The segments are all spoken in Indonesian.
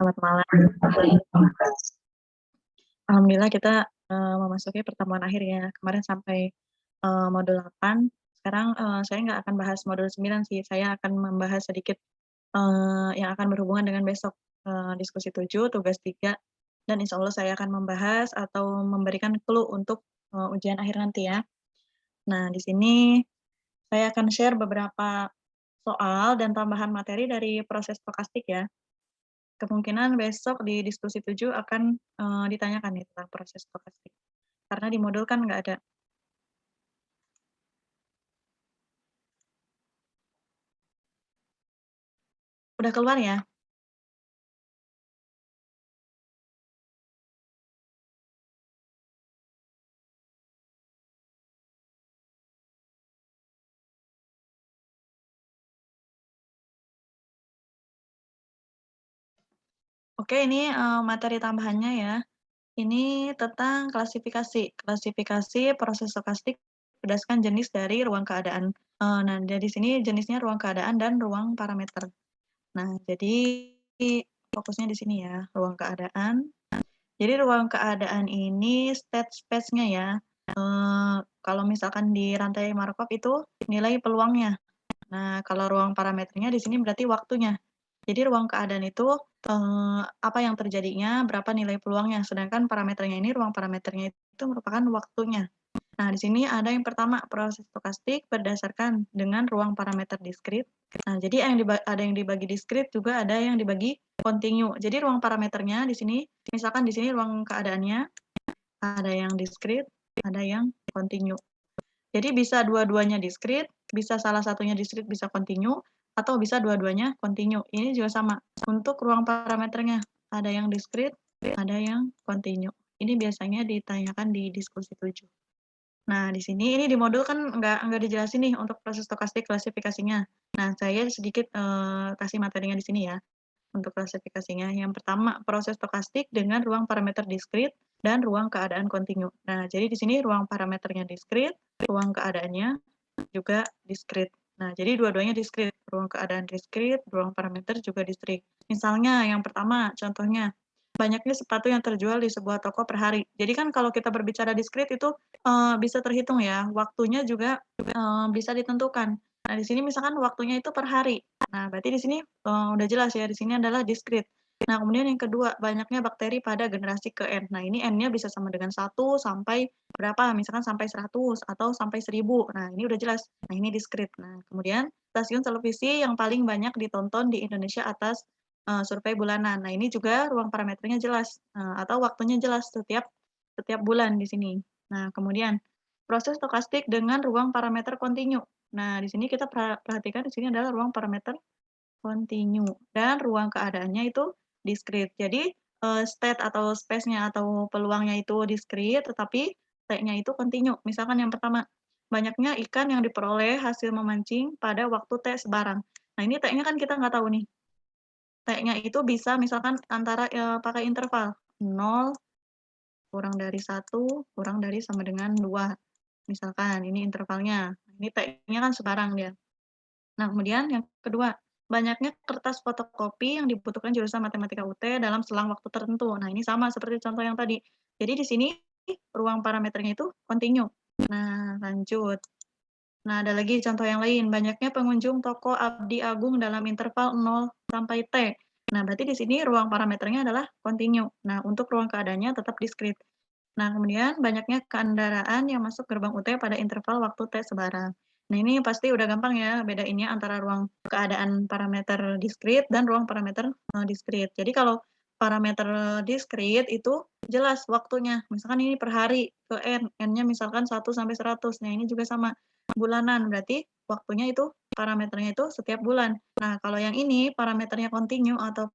Selamat malam. Alhamdulillah kita, memasuki pertemuan akhir ya. Kemarin sampai, modul 8, sekarang, saya nggak akan bahas modul 9 sih, saya akan membahas sedikit, yang akan berhubungan dengan besok, diskusi 7, tugas 3, dan insya Allah saya akan membahas atau memberikan clue untuk, ujian akhir nanti ya. Nah, di sini saya akan share beberapa soal dan tambahan materi dari proses stokastik ya. Kemungkinan besok di diskusi 7 akan, ditanyakan nih tentang proses stokastik, karena di modul kan nggak ada. Udah keluar ya? Oke, ini, materi tambahannya ya. Ini tentang klasifikasi. Klasifikasi proses stokastik berdasarkan jenis dari ruang keadaan. Nah, dari sini jenisnya ruang keadaan dan ruang parameter. Nah, jadi fokusnya di sini ya, ruang keadaan. Jadi ruang keadaan ini state space-nya ya, kalau misalkan di rantai Markov itu nilai peluangnya. Nah, kalau ruang parameternya di sini berarti waktunya. Jadi ruang keadaan itu, apa yang terjadinya, berapa nilai peluangnya, sedangkan parameternya ini, ruang parameternya itu merupakan waktunya. Nah, di sini ada yang pertama, proses stokastik berdasarkan dengan ruang parameter diskrit. Nah, jadi ada yang dibagi diskrit, juga ada yang dibagi kontinu. Jadi ruang parameternya di sini, misalkan di sini ruang keadaannya, ada yang diskrit, ada yang kontinu. Jadi bisa dua-duanya diskrit, bisa salah satunya diskrit, bisa kontinu, atau bisa dua-duanya kontinu. Ini juga sama. Untuk ruang parameternya, ada yang diskrit, ada yang kontinu. Ini biasanya ditanyakan di diskusi 7. Nah, di sini ini di modul kan nggak dijelasin nih untuk proses stokastik klasifikasinya. Nah, saya sedikit, kasih materinya di sini ya, untuk klasifikasinya. Yang pertama, proses stokastik dengan ruang parameter diskrit dan ruang keadaan kontinu. Nah, jadi di sini ruang parameternya diskrit, ruang keadaannya juga diskrit. Nah, jadi dua-duanya diskrit, ruang keadaan diskrit, ruang parameter juga diskrit. Misalnya yang pertama, contohnya, banyaknya sepatu yang terjual di sebuah toko per hari. Jadi kan kalau kita berbicara diskrit itu, bisa terhitung ya, waktunya juga, bisa ditentukan. Nah, di sini misalkan waktunya itu per hari. Nah, berarti di sini, udah jelas ya, di sini adalah diskrit. Nah, kemudian yang kedua, banyaknya bakteri pada generasi ke-N. Nah, ini N-nya bisa sama dengan 1 sampai berapa, misalkan sampai 100 atau sampai 1000. Nah, ini udah jelas. Nah, ini diskrit. Nah, kemudian stasiun televisi yang paling banyak ditonton di Indonesia atas, survei bulanan. Nah, ini juga ruang parameternya jelas, atau waktunya jelas setiap setiap bulan di sini. Nah, kemudian proses stokastik dengan ruang parameter kontinu. Nah, di sini kita perhatikan di sini adalah ruang parameter kontinu dan ruang keadaannya itu diskrit. Jadi, state atau space-nya atau peluangnya itu diskrit, tetapi T-nya itu kontinu. Misalkan yang pertama, banyaknya ikan yang diperoleh hasil memancing pada waktu T sebarang. Nah, ini T-nya kan kita nggak tahu nih. T-nya itu bisa misalkan antara, pakai interval 0, kurang dari 1, kurang dari sama dengan 2. Misalkan ini intervalnya. Ini T-nya kan sebarang dia. Nah, kemudian yang kedua, banyaknya kertas fotokopi yang dibutuhkan jurusan Matematika UT dalam selang waktu tertentu. Nah, ini sama seperti contoh yang tadi. Jadi di sini ruang parameternya itu kontinu. Nah, lanjut. Nah, ada lagi contoh yang lain, banyaknya pengunjung toko Abdi Agung dalam interval 0 sampai T. Nah, berarti di sini ruang parameternya adalah kontinu. Nah, untuk ruang keadaannya tetap diskrit. Nah, kemudian banyaknya kendaraan yang masuk gerbang UT pada interval waktu T sebarang. Nah, ini pasti udah gampang ya bedainnya antara ruang keadaan parameter diskrit dan ruang parameter, diskrit. Jadi kalau parameter diskrit itu jelas waktunya, misalkan ini per hari ke N, N-nya misalkan 1 sampai 100. Nah, ini juga sama, bulanan, berarti waktunya itu parameternya itu setiap bulan. Nah, kalau yang ini parameternya kontinu atau,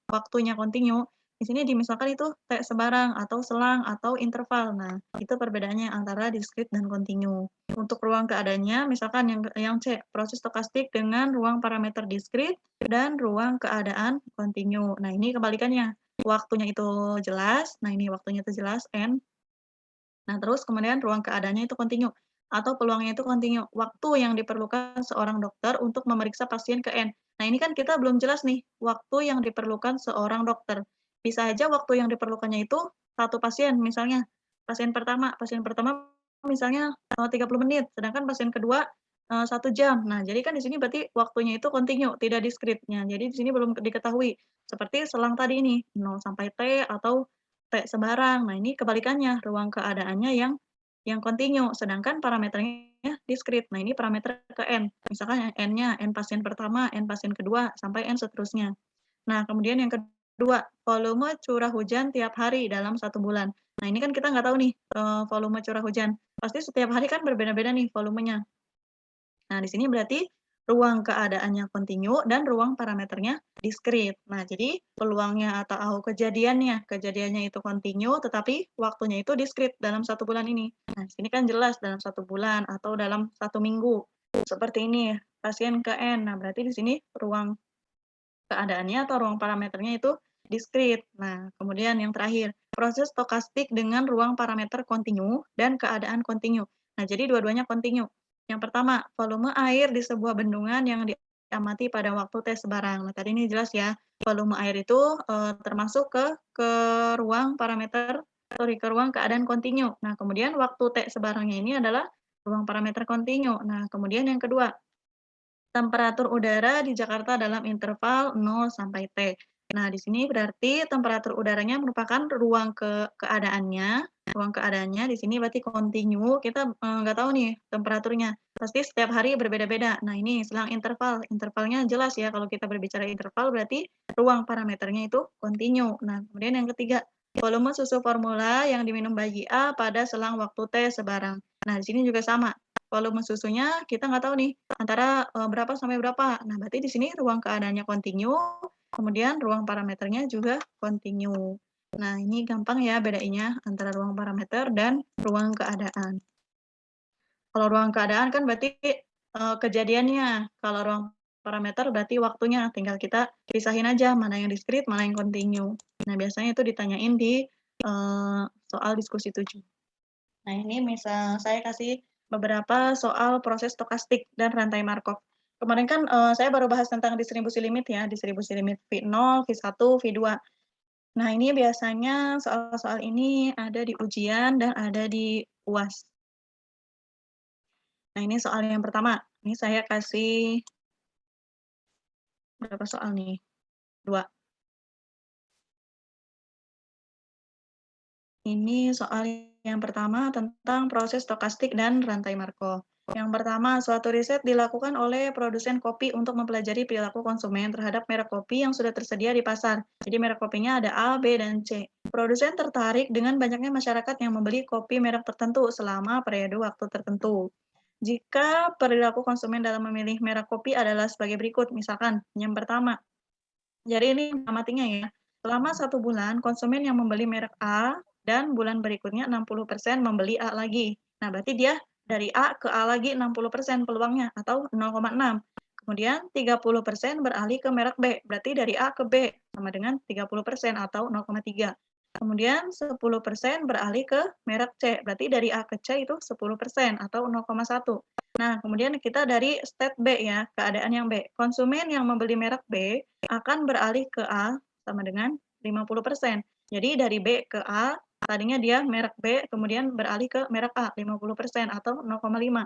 waktunya kontinu, di sini misalkan itu kayak sebarang atau selang atau interval. Nah, itu perbedaannya antara diskrit dan kontinu. Untuk ruang keadaannya, misalkan yang C, proses stokastik dengan ruang parameter diskrit dan ruang keadaan kontinu. Nah, ini kebalikannya. Waktunya itu jelas, nah ini waktunya itu jelas, N. Nah, terus kemudian ruang keadaannya itu kontinu. atau peluangnya itu kontinu, waktu yang diperlukan seorang dokter untuk memeriksa pasien ke N. Nah, ini kan kita belum jelas nih, waktu yang diperlukan seorang dokter. Bisa aja waktu yang diperlukannya itu satu pasien, misalnya pasien pertama misalnya 30 menit, sedangkan pasien kedua 1 jam. Nah, jadi kan di sini berarti waktunya itu kontinu, tidak diskrit. Nah, jadi di sini belum diketahui. Seperti selang tadi ini, 0 sampai T atau T sebarang. Nah, ini kebalikannya, ruang keadaannya yang kontinu, sedangkan parameternya diskrit. Nah, ini parameter ke N. Misalkan N-nya, N pasien pertama, N pasien kedua, sampai N seterusnya. Nah, kemudian yang kedua, volume curah hujan tiap hari dalam 1 bulan. Nah, ini kan kita nggak tahu nih, volume curah hujan. Pasti setiap hari kan berbeda-beda nih volumenya. Nah, di sini berarti ruang keadaannya kontinu dan ruang parameternya diskrit. Nah, jadi peluangnya atau kejadiannya itu kontinu, tetapi waktunya itu diskrit dalam 1 bulan ini. Nah, di sini kan jelas dalam 1 bulan atau dalam 1 minggu. Seperti ini, pasien ke N. Nah, berarti di sini ruang keadaannya atau ruang parameternya itu diskrit. Nah, kemudian yang terakhir, proses stokastik dengan ruang parameter kontinu dan keadaan kontinu. Nah, jadi dua-duanya kontinu. Yang pertama, volume air di sebuah bendungan yang diamati pada waktu T sebarang. Nah, tadi ini jelas ya, volume air itu termasuk ke ruang ke ruang keadaan kontinu. Nah, kemudian waktu T sebarangnya ini adalah ruang parameter kontinu. Nah, kemudian yang kedua, temperatur udara di Jakarta dalam interval 0 sampai T. Nah, di sini berarti temperatur udaranya merupakan ruang keadaannya di sini berarti kontinu, kita, nggak tahu nih temperaturnya, pasti setiap hari berbeda-beda. Nah, ini selang intervalnya jelas ya kalau kita berbicara interval berarti ruang parameternya itu kontinu. Nah, kemudian yang ketiga, volume susu formula yang diminum bayi A pada selang waktu T sebarang. Nah, di sini juga sama, volume susunya kita nggak tahu nih, antara, berapa sampai berapa. Nah, berarti di sini ruang keadaannya kontinu, kemudian ruang parameternya juga kontinu. Nah, ini gampang ya bedainnya antara ruang parameter dan ruang keadaan. Kalau ruang keadaan kan berarti, kejadiannya, kalau ruang parameter berarti waktunya, tinggal kita pisahin aja mana yang diskrit, mana yang kontinu. Nah, biasanya itu ditanyain di, soal diskusi 7. Nah, ini misal saya kasih beberapa soal proses stokastik dan rantai Markov. Kemarin kan, saya baru bahas tentang distribusi limit ya, distribusi limit V0, V1, V2. Nah, ini biasanya soal-soal ini ada di ujian dan ada di UAS. Nah, ini soal yang pertama. Ini saya kasih berapa soal nih? 2. Ini soal yang pertama tentang proses stokastik dan rantai Markov. Yang pertama, suatu riset dilakukan oleh produsen kopi untuk mempelajari perilaku konsumen terhadap merek kopi yang sudah tersedia di pasar. Jadi merek kopinya ada A, B, dan C. Produsen tertarik dengan banyaknya masyarakat yang membeli kopi merek tertentu selama periode waktu tertentu. Jika perilaku konsumen dalam memilih merek kopi adalah sebagai berikut, misalkan yang pertama, jadi ini amatinya ya. Selama 1 bulan, konsumen yang membeli merek A dan bulan berikutnya 60% membeli A lagi. Nah, berarti dia dari A ke A lagi 60% peluangnya atau 0,6. Kemudian 30% beralih ke merek B, berarti dari A ke B sama dengan 30% atau 0,3. Kemudian 10% beralih ke merek C, berarti dari A ke C itu 10% atau 0,1. Nah, kemudian kita dari state B ya, keadaan yang B. Konsumen yang membeli merek B akan beralih ke A sama dengan 50%. Jadi dari B ke A, tadinya dia merek B, kemudian beralih ke merek A, 50% atau 0,5.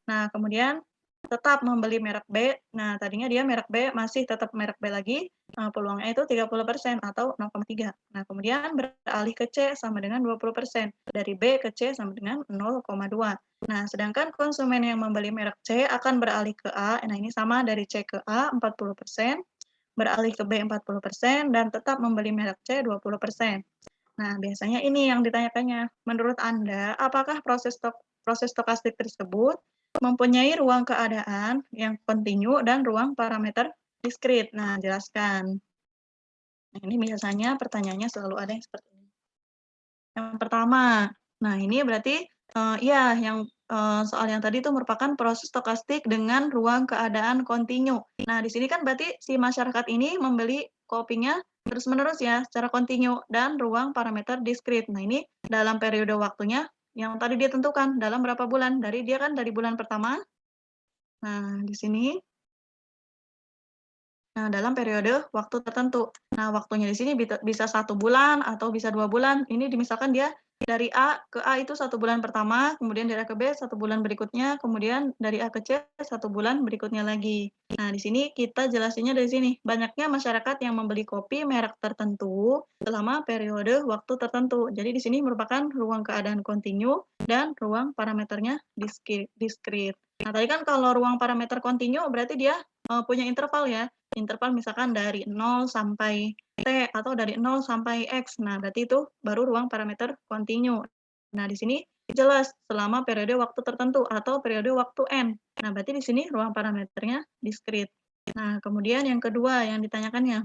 Nah, kemudian tetap membeli merek B. Nah, tadinya dia merek B, masih tetap merek B lagi, peluangnya itu 30% atau 0,3. Nah, kemudian beralih ke C sama dengan 20%. Dari B ke C sama dengan 0,2. Nah, sedangkan konsumen yang membeli merek C akan beralih ke A, nah ini sama dari C ke A 40%, beralih ke B 40%, dan tetap membeli merek C 20%. Nah, biasanya ini yang ditanyakannya. Menurut Anda, apakah proses stokastik tersebut mempunyai ruang keadaan yang kontinu dan ruang parameter diskrit? Nah, jelaskan. Nah, ini biasanya pertanyaannya selalu ada yang seperti ini. Yang pertama, nah ini berarti, iya yang, soal yang tadi itu merupakan proses stokastik dengan ruang keadaan kontinu. Nah, di sini kan berarti si masyarakat ini membeli kopinya terus-menerus ya, secara kontinu dan ruang parameter diskrit. Nah, ini dalam periode waktunya yang tadi dia tentukan dalam berapa bulan. Dia kan dari bulan pertama. Nah, di sini dalam periode waktu tertentu. Nah, waktunya di sini bisa 1 bulan atau bisa 2 bulan. Ini misalkan dia dari A ke A itu 1 bulan pertama, kemudian dari A ke B 1 bulan berikutnya, kemudian dari A ke C 1 bulan berikutnya lagi. Nah, di sini kita jelasinnya dari sini. Banyaknya masyarakat yang membeli kopi merek tertentu selama periode waktu tertentu. Jadi di sini merupakan ruang keadaan kontinu dan ruang parameternya diskrit. Nah, tadi kan kalau ruang parameter kontinu berarti dia punya interval ya. Interval misalkan dari 0 sampai T atau dari 0 sampai X. Nah, berarti itu baru ruang parameter kontinu. Nah, di sini jelas selama periode waktu tertentu atau periode waktu N. Nah, berarti di sini ruang parameternya diskrit. Nah, kemudian yang kedua yang ditanyakannya,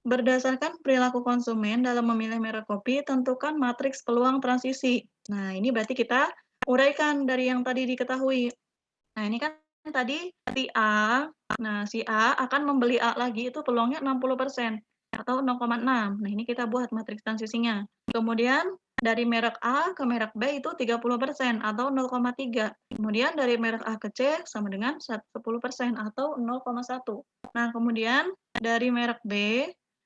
berdasarkan perilaku konsumen dalam memilih merek kopi, tentukan matriks peluang transisi. Nah, ini berarti kita uraikan dari yang tadi diketahui. Nah, ini kan tadi si A, si A akan membeli A lagi itu peluangnya 60% atau 0,6. Nah, ini kita buat matriks transisinya. Kemudian dari merek A ke merek B itu 30% atau 0,3. Kemudian dari merek A ke C sama dengan 10% atau 0,1. Nah, kemudian dari merek B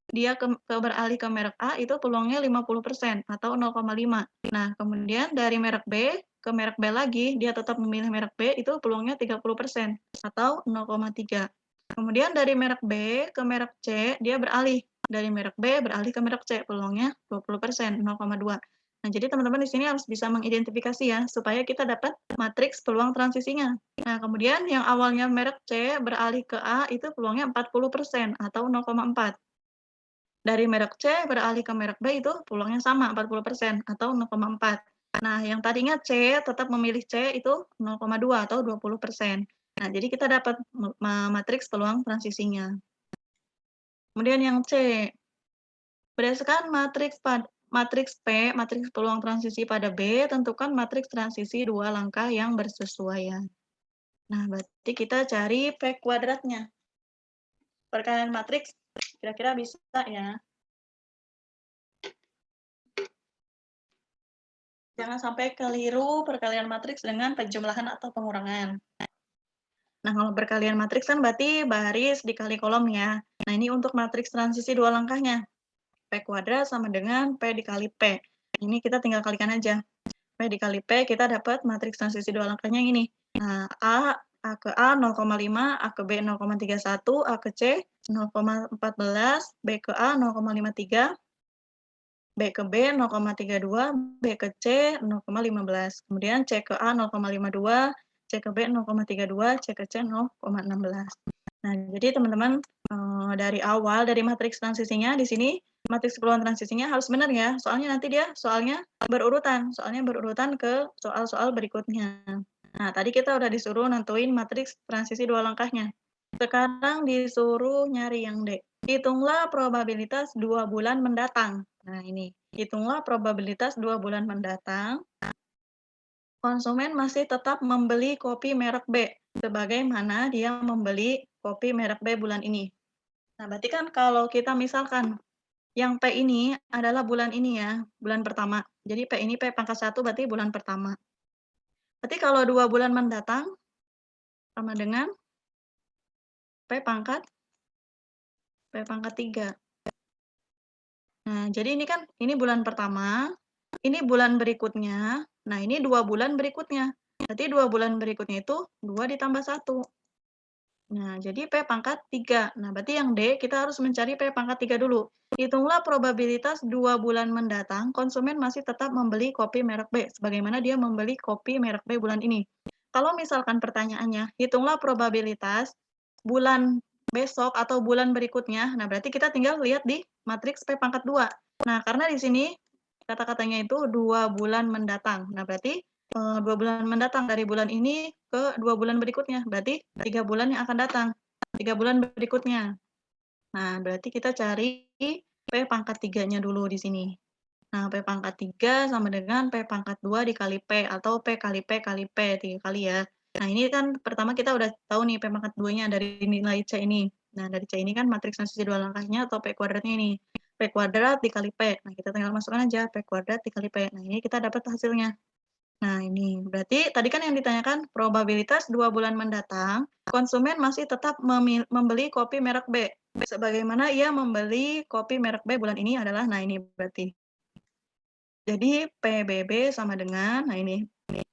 dia beralih ke merek A itu peluangnya 50% atau 0,5. Nah, kemudian dari merek B ke merek B lagi, dia tetap memilih merek B, itu peluangnya 30% atau 0,3. Kemudian dari merek B ke merek C, dia beralih. Dari merek B beralih ke merek C, peluangnya 20%, 0,2. Nah, jadi teman-teman di sini harus bisa mengidentifikasi ya, supaya kita dapat matriks peluang transisinya. Nah, kemudian yang awalnya merek C beralih ke A, itu peluangnya 40% atau 0,4. Dari merek C beralih ke merek B itu peluangnya sama 40% atau 0,4. Nah, yang tadinya C tetap memilih C itu 0,2 atau 20%. Nah, jadi kita dapat matriks peluang transisinya. Kemudian yang C, berdasarkan matriks P, matriks peluang transisi pada B, tentukan matriks transisi 2 langkah yang bersesuaian. Nah, berarti kita cari P kuadratnya. Perkalian matriks kira-kira bisa ya. Jangan sampai keliru perkalian matriks dengan penjumlahan atau pengurangan. Nah, kalau perkalian matriks kan berarti baris dikali kolom ya. Nah, ini untuk matriks transisi 2 langkahnya. P kuadrat sama dengan P dikali P. Ini kita tinggal kalikan aja. P dikali P kita dapat matriks transisi 2 langkahnya yang ini. Nah, A ke A 0,5, A ke B 0,31, A ke C 0,14, B ke A 0,53, B ke B 0,32, B ke C 0,15. Kemudian C ke A 0,52, C ke B 0,32, C ke C 0,16. Nah, jadi teman-teman dari awal dari matriks transisinya di sini matriks peluang transisinya harus benar ya. Soalnya nanti dia soalnya berurutan ke soal-soal berikutnya. Nah, tadi kita udah disuruh nentuin matriks transisi 2 langkahnya. Sekarang disuruh nyari yang D. Hitunglah probabilitas 2 bulan mendatang. Nah, ini. Hitunglah probabilitas 2 bulan mendatang. Konsumen masih tetap membeli kopi merek B. Sebagaimana dia membeli kopi merek B bulan ini. Nah, berarti kan kalau kita misalkan yang P ini adalah bulan ini ya, bulan pertama. Jadi P ini P pangkat 1 berarti bulan pertama. Berarti kalau 2 bulan mendatang sama dengan P pangkat 3. Nah, jadi ini kan ini bulan pertama, ini bulan berikutnya, nah ini 2 bulan berikutnya. Berarti 2 bulan berikutnya itu 2 ditambah 1. Nah, jadi P pangkat 3. Nah, berarti yang D kita harus mencari P pangkat 3 dulu. Hitunglah probabilitas 2 bulan mendatang konsumen masih tetap membeli kopi merek B, sebagaimana dia membeli kopi merek B bulan ini. Kalau misalkan pertanyaannya, hitunglah probabilitas bulan besok atau bulan berikutnya, nah berarti kita tinggal lihat di matriks P pangkat 2. Nah, karena di sini kata-katanya itu 2 bulan mendatang. Nah, berarti 2 bulan mendatang dari bulan ini ke 2 bulan berikutnya, berarti 3 bulan yang akan datang, 3 bulan berikutnya. Nah, berarti kita cari P pangkat 3-nya dulu di sini. Nah, P pangkat 3 sama dengan P pangkat 2 dikali P, atau P kali P kali P, 3 kali ya. Nah, ini kan pertama kita udah tahu nih P pangkat 2-nya dari nilai C ini. Nah, dari C ini kan matriks transisi 2 langkahnya atau P kuadratnya ini. P kuadrat dikali P. Nah, kita tinggal masukkan aja P kuadrat dikali P. Nah, ini kita dapat hasilnya. Nah ini, berarti tadi kan yang ditanyakan probabilitas 2 bulan mendatang, konsumen masih tetap membeli kopi merek B. Sebagaimana ia membeli kopi merek B bulan ini adalah, nah ini berarti. Jadi PBB sama dengan, nah ini,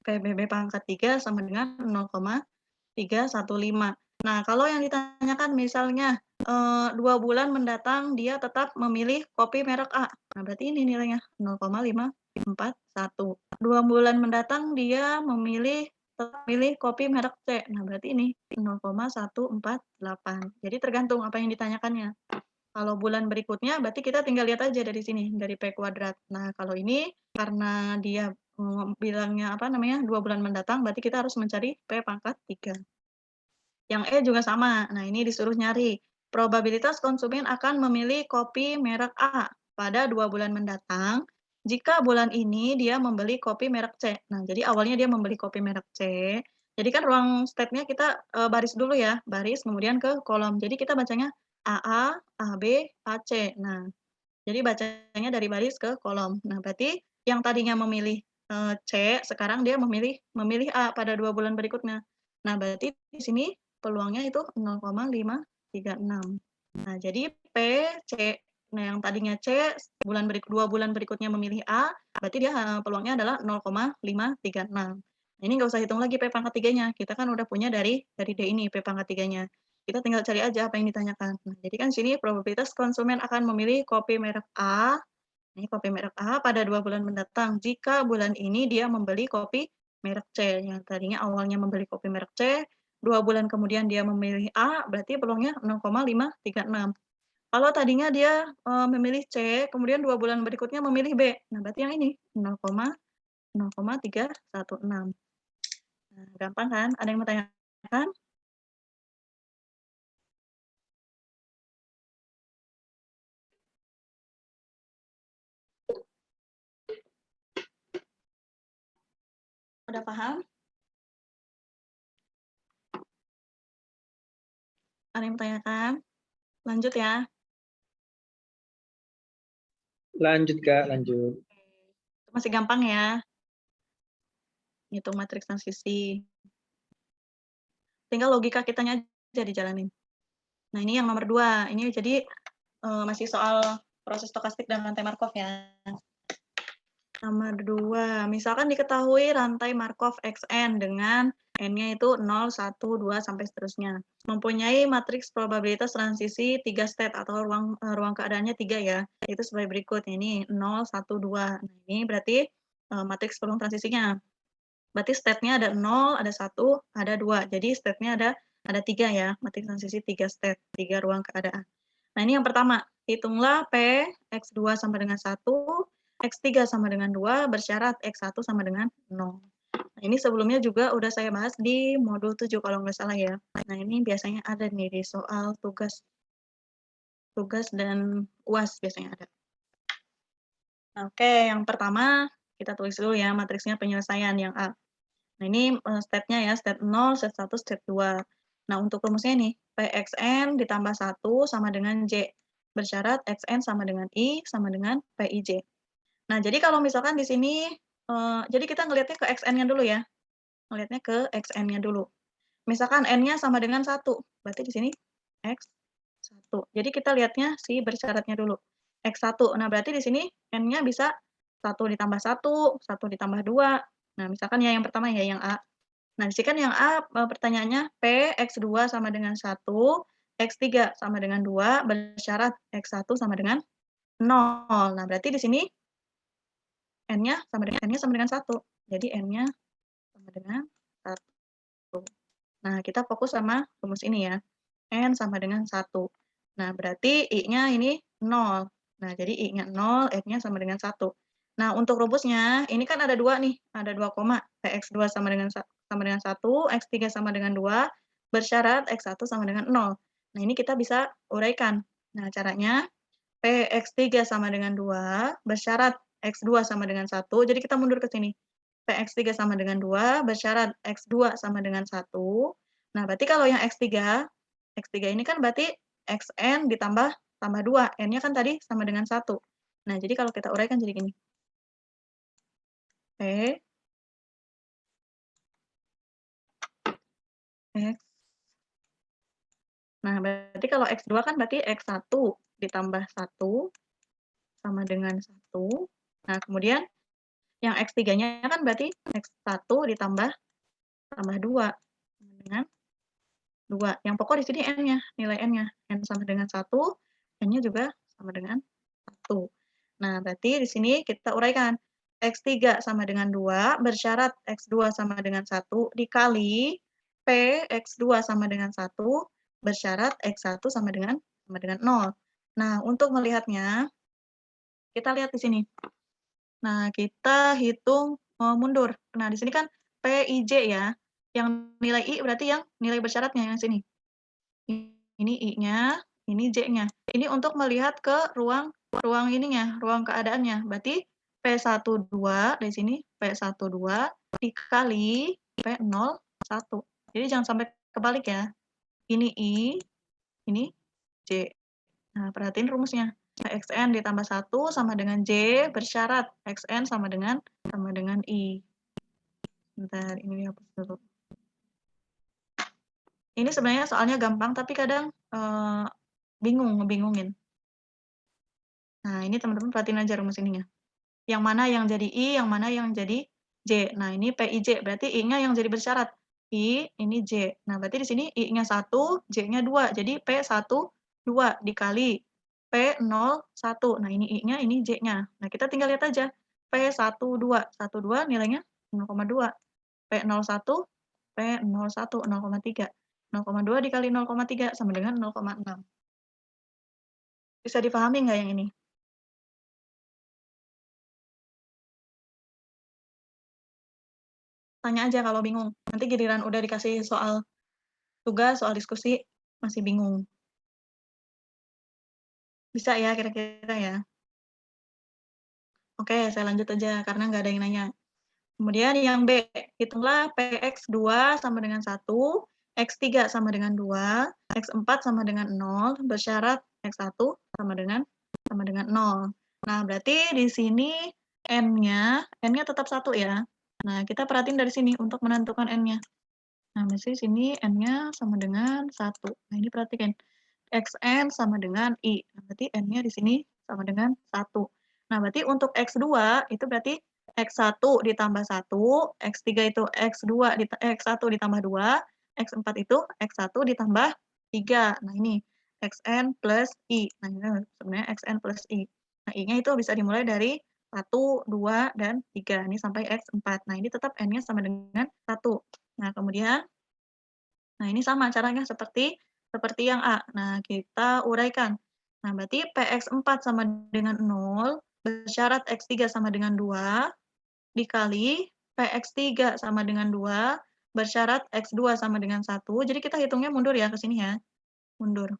PBB pangkat 3 sama dengan 0,315. Nah, kalau yang ditanyakan misalnya, 2 bulan mendatang dia tetap memilih kopi merek A. Nah, berarti ini nilainya 0,541. 2 bulan mendatang dia tetap memilih kopi merek C. Nah, berarti ini 0,148. Jadi tergantung apa yang ditanyakannya. Kalau bulan berikutnya berarti kita tinggal lihat aja dari sini, dari P kuadrat. Nah, kalau ini karena dia, bilangnya apa namanya, 2 bulan mendatang, berarti kita harus mencari P pangkat 3. Yang E juga sama. Nah, ini disuruh nyari probabilitas konsumen akan memilih kopi merek A pada 2 bulan mendatang, jika bulan ini dia membeli kopi merek C. Nah, jadi awalnya dia membeli kopi merek C, jadi kan ruang step-nya kita, baris dulu ya, baris kemudian ke kolom. Jadi kita bacanya AA, AB, AC. Nah, jadi bacanya dari baris ke kolom. Nah, berarti yang tadinya memilih, C, sekarang dia memilih memilih A pada 2 bulan berikutnya. Nah, berarti di sini peluangnya itu 0,536. Nah, jadi P, C. Nah, yang tadinya C 2 bulan berikutnya memilih A, berarti dia, peluangnya adalah 0,536. Nah, ini nggak usah hitung lagi P pangkat 3-nya, kita kan udah punya dari D ini P pangkat 3-nya. Kita tinggal cari aja apa yang ditanyakan. Nah, jadi kan sini probabilitas konsumen akan memilih kopi merek A, ini kopi merek A pada 2 bulan mendatang, jika bulan ini dia membeli kopi merek C, yang tadinya awalnya membeli kopi merek C, 2 bulan kemudian dia memilih A, berarti peluangnya 0,536. Kalau tadinya dia, memilih C, kemudian 2 bulan berikutnya memilih B, nah berarti yang ini 0,316. Nah, gampang kan? Ada yang mau tanyakan? Udah paham? Ada yang mau tanyakan? Lanjut ya. Lanjut, Kak, lanjut. Masih gampang ya, ngitung matriks transisi. Tinggal logika kitanya aja dijalanin. Nah, ini yang nomor 2. Ini jadi, masih soal proses stokastik dan rantai Markov ya. Nomor 2, misalkan diketahui rantai Markov Xn dengan N-nya itu 0, 1, 2, sampai seterusnya. Mempunyai matriks probabilitas transisi 3 state atau ruang keadaannya 3 ya. Itu sebagai berikut. Ini 0, 1, 2. Nah, ini berarti matriks peluang transisinya. Berarti state-nya ada 0, ada 1, ada 2. Jadi state-nya ada 3 ya. Matriks transisi 3 state, 3 ruang keadaan. Nah, ini yang pertama. Hitunglah P X2 sama dengan 1, X3 sama dengan 2, bersyarat X1 sama dengan 0. Nah, ini sebelumnya juga udah saya bahas di modul 7 kalau nggak salah ya. Nah, ini biasanya ada nih di soal tugas dan UAS biasanya ada. Oke, yang pertama kita tulis dulu ya matriksnya penyelesaian yang A. Nah, ini step-nya ya, step 0, step 1, step 2. Nah, untuk rumusnya nih, Pxn ditambah 1 sama dengan J. Bersyarat Xn sama dengan I sama dengan Pij. Nah, jadi kalau misalkan di sini, jadi kita ngelihatnya ke Xn-nya dulu ya. Ngelihatnya ke Xn-nya dulu. Misalkan N-nya sama dengan 1, berarti di sini X1. Jadi kita lihatnya si bersyaratnya dulu. X1. Nah, berarti di sini N-nya bisa 1 ditambah 1, 1 ditambah 2. Nah, misalkan ya yang pertama ya, yang A. Nah, di sini kan yang A, pertanyaannya P X2 sama dengan 1, X3 sama dengan 2, bersyarat X1 sama dengan 0. Nah, berarti di sini N-nya sama dengan 1. Jadi N-nya sama dengan 1. Nah, kita fokus sama rumus ini ya. N sama dengan 1. Nah, berarti I-nya ini 0. Nah, jadi I-nya 0, N-nya sama dengan 1. Nah, untuk rumusnya, ini kan ada 2 nih, ada 2 koma. Px2 sama dengan 1, X3 sama dengan 2, bersyarat X1 sama dengan 0. Nah, ini kita bisa uraikan. Nah, caranya Px3 sama dengan 2, bersyarat X2 sama dengan 1, jadi kita mundur ke sini. Px3 sama dengan 2, bersyarat X2 sama dengan 1. Nah, berarti kalau yang X3 ini kan berarti Xn ditambah 2, N-nya kan tadi sama dengan 1. Nah, jadi kalau kita uraikan jadi gini. P X. Nah, berarti kalau X2 kan berarti X1 ditambah 1 sama dengan 1. Nah, kemudian yang X3-nya kan berarti X1 ditambah 2 sama dengan 2. Yang pokok di sini N-nya, nilai N-nya. N sama dengan 1, N-nya juga sama dengan 1. Nah, berarti di sini kita uraikan. X3 sama dengan 2, bersyarat X2 sama dengan 1, dikali P X2 sama dengan 1, bersyarat X1 sama dengan 0. Nah, untuk melihatnya, kita lihat di sini. Nah, kita hitung mundur. Nah, di sini kan PIJ ya. Yang nilai I berarti yang nilai bersyaratnya yang sini. Ini I-nya, ini J-nya. Ini untuk melihat ke ruang ininya, ruang keadaannya. Berarti P12 dari sini P12 dikali P01. Jadi jangan sampai kebalik ya. Ini I, ini J. Nah, perhatiin rumusnya. Xn ditambah 1 sama dengan J bersyarat Xn sama dengan I. Bentar, ini dihapus dulu. Ini sebenarnya soalnya gampang, tapi kadang ngebingungin. Nah, ini teman-teman perhatiin aja rumus ininya. Yang mana yang jadi I, yang mana yang jadi J. Nah, ini PIJ, berarti I-nya yang jadi bersyarat. I, ini J. Nah, berarti di sini I-nya 1, J-nya 2. Jadi P12 dikali P01. Nah, ini I-nya, ini J-nya. Nah, kita tinggal lihat aja. P12. 12 nilainya 0,2. P01, P01, 0,3. 0,2 dikali 0,3 sama dengan 0,6. Bisa dipahami nggak yang ini? Tanya aja kalau bingung. Nanti giliran udah dikasih soal tugas, soal diskusi, masih bingung. Bisa ya kira-kira ya? Oke, saya lanjut aja karena nggak ada yang nanya. Kemudian yang B, hitunglah PX2 sama dengan 1, X3 sama dengan 2, X4 sama dengan 0, bersyarat X1 sama dengan 0. Nah, berarti di sini N-nya tetap 1 ya. Nah, kita perhatiin dari sini untuk menentukan N-nya. Nah, di sini N-nya sama dengan 1. Nah, ini perhatikan. Xn sama dengan I. Nah, berarti N-nya di sini sama dengan 1. Nah, berarti untuk X2 itu berarti X1 ditambah 1, X3 itu X1 ditambah 2, X4 itu X1 ditambah 3. Nah, ini Xn plus I. Nah, ini sebenarnya Xn plus I. Nah, I-nya itu bisa dimulai dari 1, 2, dan 3. Ini sampai X4. Nah, ini tetap N-nya sama dengan 1. Nah, kemudian, nah ini sama caranya seperti yang A. Nah, kita uraikan. Nah, berarti PX4 sama dengan 0, bersyarat X3 sama dengan 2, dikali PX3 sama dengan 2, bersyarat X2 sama dengan 1. Jadi kita hitungnya mundur ya ke sini ya. Mundur.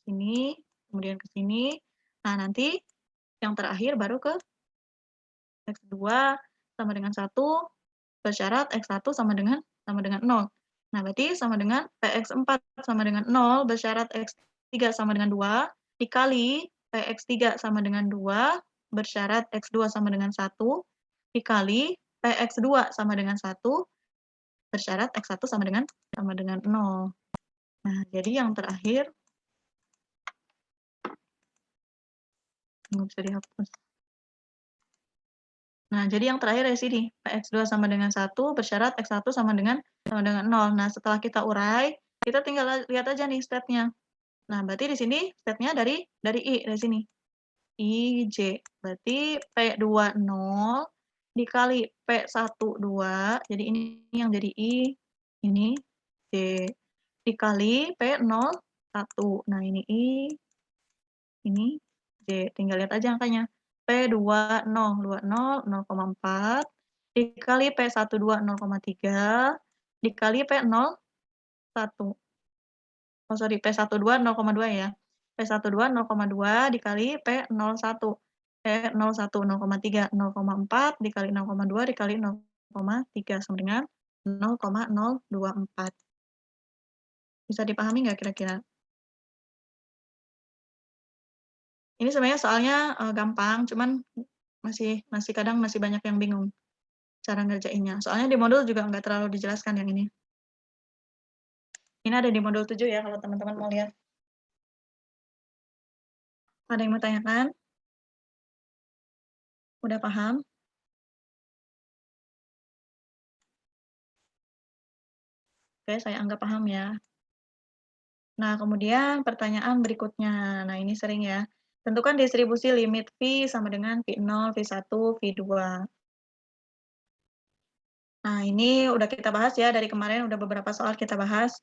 Sini, kemudian ke sini. Nah, nanti yang terakhir baru ke X2 sama dengan 1, bersyarat X1 sama dengan 0. Nah, berarti sama dengan PX4 sama dengan 0, bersyarat X3 sama dengan 2, dikali PX3 sama dengan 2, bersyarat X2 sama dengan 1, dikali PX2 sama dengan 1, bersyarat X1 sama dengan 0. Nah, jadi yang terakhir, nggak bisa dihapus. Nah, jadi yang terakhir dari sini, PX2 sama dengan 1, bersyarat X1 sama dengan 0. Nah, setelah kita urai, kita tinggal lihat aja nih step-nya. Nah, berarti di sini step-nya dari I, dari sini. I, J. Berarti P20 dikali P12, jadi ini yang jadi I, ini J. Dikali P01. Nah, ini I, ini J. Tinggal lihat aja angkanya. P20, 0,4, dikali P12, 0,3, dikali P01. Oh, sorry, P12, 0,2 ya. P12, 0,2 dikali P01. P01, 0,3, 0,4 dikali 0,2 dikali 0,3 sama dengan 0,024. Bisa dipahami nggak kira-kira? Ini sebenarnya soalnya gampang, cuman masih kadang masih banyak yang bingung cara ngerjainnya. Soalnya di modul juga nggak terlalu dijelaskan yang ini. Ini ada di modul 7 ya kalau teman-teman mau lihat. Ada yang mau tanyakan? Udah paham? Oke, saya anggap paham ya. Nah, kemudian pertanyaan berikutnya. Nah, ini sering ya. Tentukan distribusi limit V sama dengan V0, V1, V2. Nah, ini udah kita bahas ya, dari kemarin udah beberapa soal kita bahas.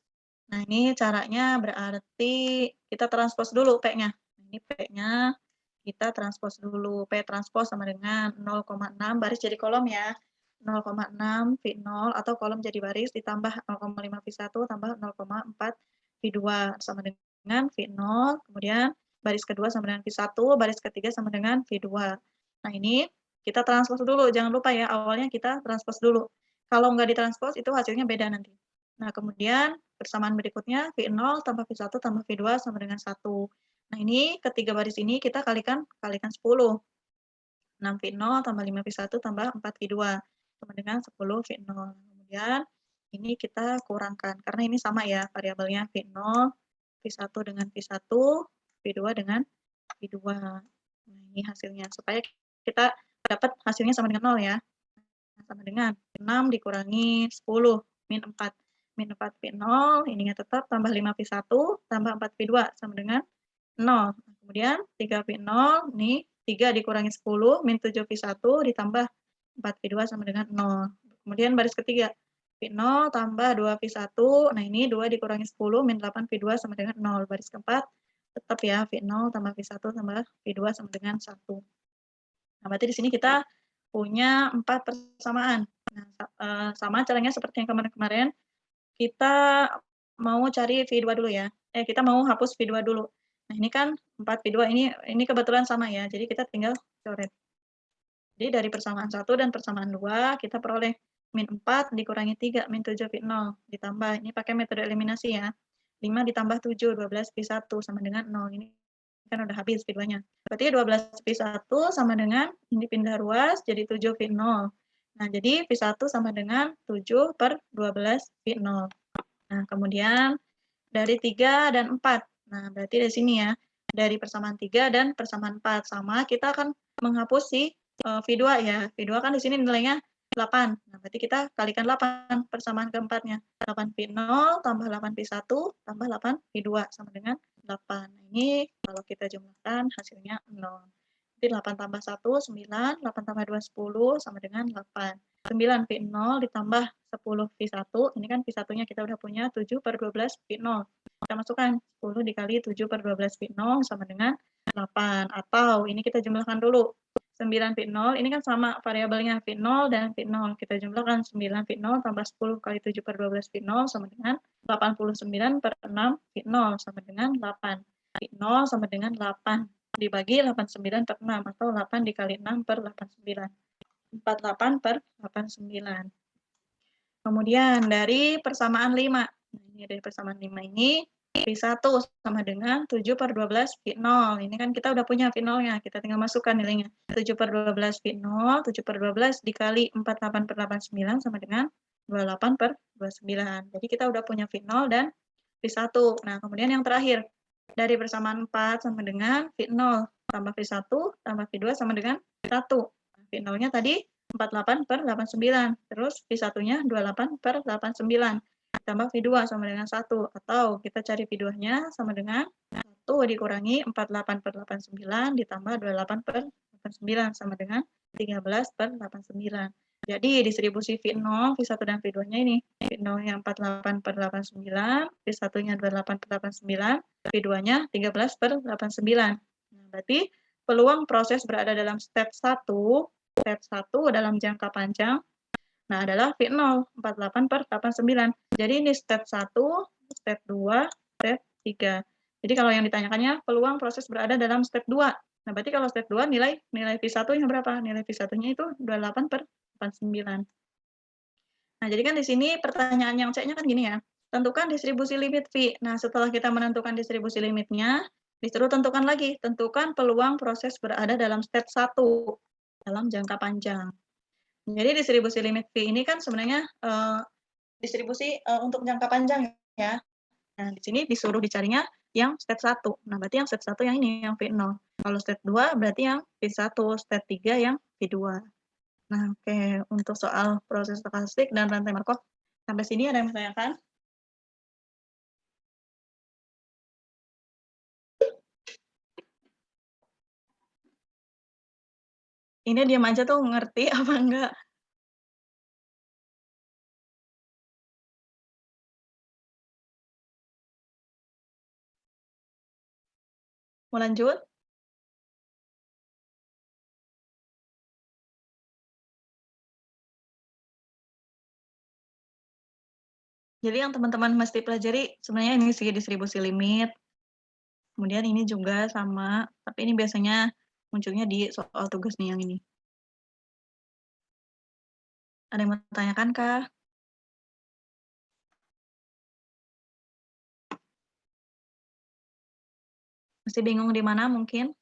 Nah, ini caranya berarti kita transpose dulu P-nya. Ini P-nya kita transpose dulu. P transpose sama dengan 0,6 baris jadi kolom ya. 0,6 V0 atau kolom jadi baris ditambah 0,5 V1 tambah 0,4 V2 sama dengan V0, kemudian baris kedua sama dengan V1, baris ketiga sama dengan V2. Nah, ini kita transpose dulu, jangan lupa ya, awalnya kita transpose dulu. Kalau nggak ditranspose itu hasilnya beda nanti. Nah, kemudian persamaan berikutnya V0 tambah V1 tambah V2 sama dengan 1. Nah, ini ketiga baris ini kita kalikan 10. 6 V0 tambah 5 V1 tambah 4 V2 sama dengan 10 V0. Kemudian ini kita kurangkan karena ini sama ya variabelnya V0, V1 dengan V1, V2 dengan V2. Nah, ini hasilnya supaya kita dapat hasilnya sama dengan 0 ya. Sama dengan 6 dikurangi 10 min 4. Min 4 V0 ininya tetap tambah 5 V1 tambah 4 V2 sama dengan 0. Kemudian 3 V0 ini 3 dikurangi 10 min 7 V1 ditambah 4 V2 sama dengan 0. Kemudian baris ketiga V0 tambah 2 V1. Nah, ini 2 dikurangi 10 min 8 V2 sama dengan 0. Baris keempat tetap ya V0 tambah V1 tambah V2 sama dengan 1. Nah, berarti di sini kita punya 4 persamaan. Nah, sama caranya seperti yang kemarin-kemarin, kita mau cari V2 dulu ya. Kita mau hapus V2 dulu. Nah, ini kan 4 V2 ini kebetulan sama ya, jadi kita tinggal coret. Jadi dari persamaan 1 dan persamaan 2 kita peroleh min 4 dikurangi 3 min 7 V0 ditambah ini pakai metode eliminasi ya. 5 ditambah 7 12 V1 sama dengan 0. Ini kan udah habis V2-nya. Berarti 12 V1 sama dengan ini pindah ruas jadi 7 V0. Nah, jadi V1 sama dengan 7 per 12 V0. Nah, kemudian dari 3 dan 4. Nah, berarti dari sini ya, dari persamaan 3 dan persamaan 4. Sama, kita akan menghapus si V2 ya. V2 kan di sini nilainya 8. Nah, berarti kita kalikan 8 persamaan keempatnya. 8 V0 tambah 8 V1 tambah 8 V2 sama dengan 8. Nah, ini kalau kita jumlahkan hasilnya 0. Jadi 8 tambah 1, 9. 8 tambah 2, 10 sama dengan 8. 9 V0 ditambah 10 V1, ini kan V1-nya kita udah punya 7 per 12 V0. Kita masukkan 10 dikali 7 per 12 V0 sama dengan 8. Atau ini kita jumlahkan dulu. 9 V0, ini kan sama variabelnya V0 dan V0. Kita jumlahkan 9 V0 tambah 10 kali 7 per 12 V0 sama dengan 89 per 6 V0 sama dengan 8. V0 sama dengan 8 dibagi 89 per 6 atau 8 dikali 6 per 89. 48 per 89. Kemudian dari persamaan 5. Nah, ini dari persamaan 5 ini V1 sama dengan 7 per 12 V0. Ini kan kita udah punya V0-nya, kita tinggal masukkan nilainya. 7 per 12 V0, 7 per 12 dikali 48 per 89 sama dengan 28 per 29. Jadi kita udah punya V0 dan V1. Nah, kemudian yang terakhir, dari persamaan 4 sama dengan V0 tambah V1 tambah V2 sama dengan 1. V0-nya tadi 48 per 89, terus V1-nya 28 per 89, tambah V2 sama dengan 1, atau kita cari V2-nya sama dengan 1 dikurangi 48 per 89 ditambah 28 per 89 sama dengan 13 per 89. Jadi distribusi V0, V1 dan V2-nya ini. V0-nya 48 per 89, V1-nya 28 per 89, V2-nya 13 per 89. Nah, berarti peluang proses berada dalam step 1 dalam jangka panjang, nah adalah V0, 48 per 89. Jadi ini step 1, step 2, step 3. Jadi kalau yang ditanyakannya peluang proses berada dalam step 2. Nah, berarti kalau step 2 nilai V1-nya berapa? Nilai V1-nya itu 28 per 89. Nah, jadi kan di sini pertanyaan yang C-nya kan gini ya, tentukan distribusi limit V. Nah, setelah kita menentukan distribusi limitnya, disuruh tentukan lagi, tentukan peluang proses berada dalam step 1 dalam jangka panjang. Jadi distribusi limit V ini kan sebenarnya distribusi untuk jangka panjang ya. Nah, di sini disuruh dicarinya yang state 1. Nah, berarti yang state 1 yang ini, yang V0. Kalau state 2 berarti yang V1, state 3 yang V2. Nah, oke. Untuk soal proses stokastik dan rantai Markov, sampai sini ada yang menanyakan? Ini diam aja tuh ngerti apa enggak? Mau lanjut? Jadi yang teman-teman mesti pelajari sebenarnya ini sih distribusi limit, kemudian ini juga sama, tapi ini biasanya munculnya di soal tugas nih yang ini. Ada yang mau tanyakan kah? Masih bingung di mana mungkin?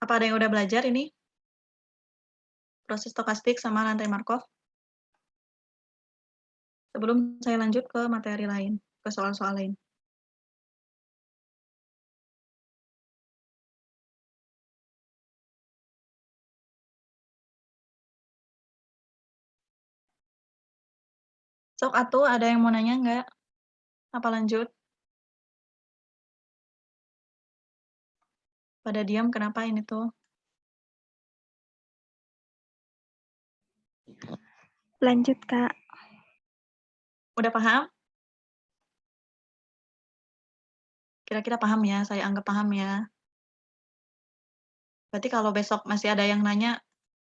Apa ada yang udah belajar ini? Proses stokastik sama rantai Markov? Sebelum saya lanjut ke materi lain, ke soal-soal lain. Sok atuh ada yang mau nanya nggak? Apa lanjut? Pada diam kenapa ini tuh? Lanjut, Kak. Udah paham? Kira-kira paham ya? Saya anggap paham ya. Berarti kalau besok masih ada yang nanya,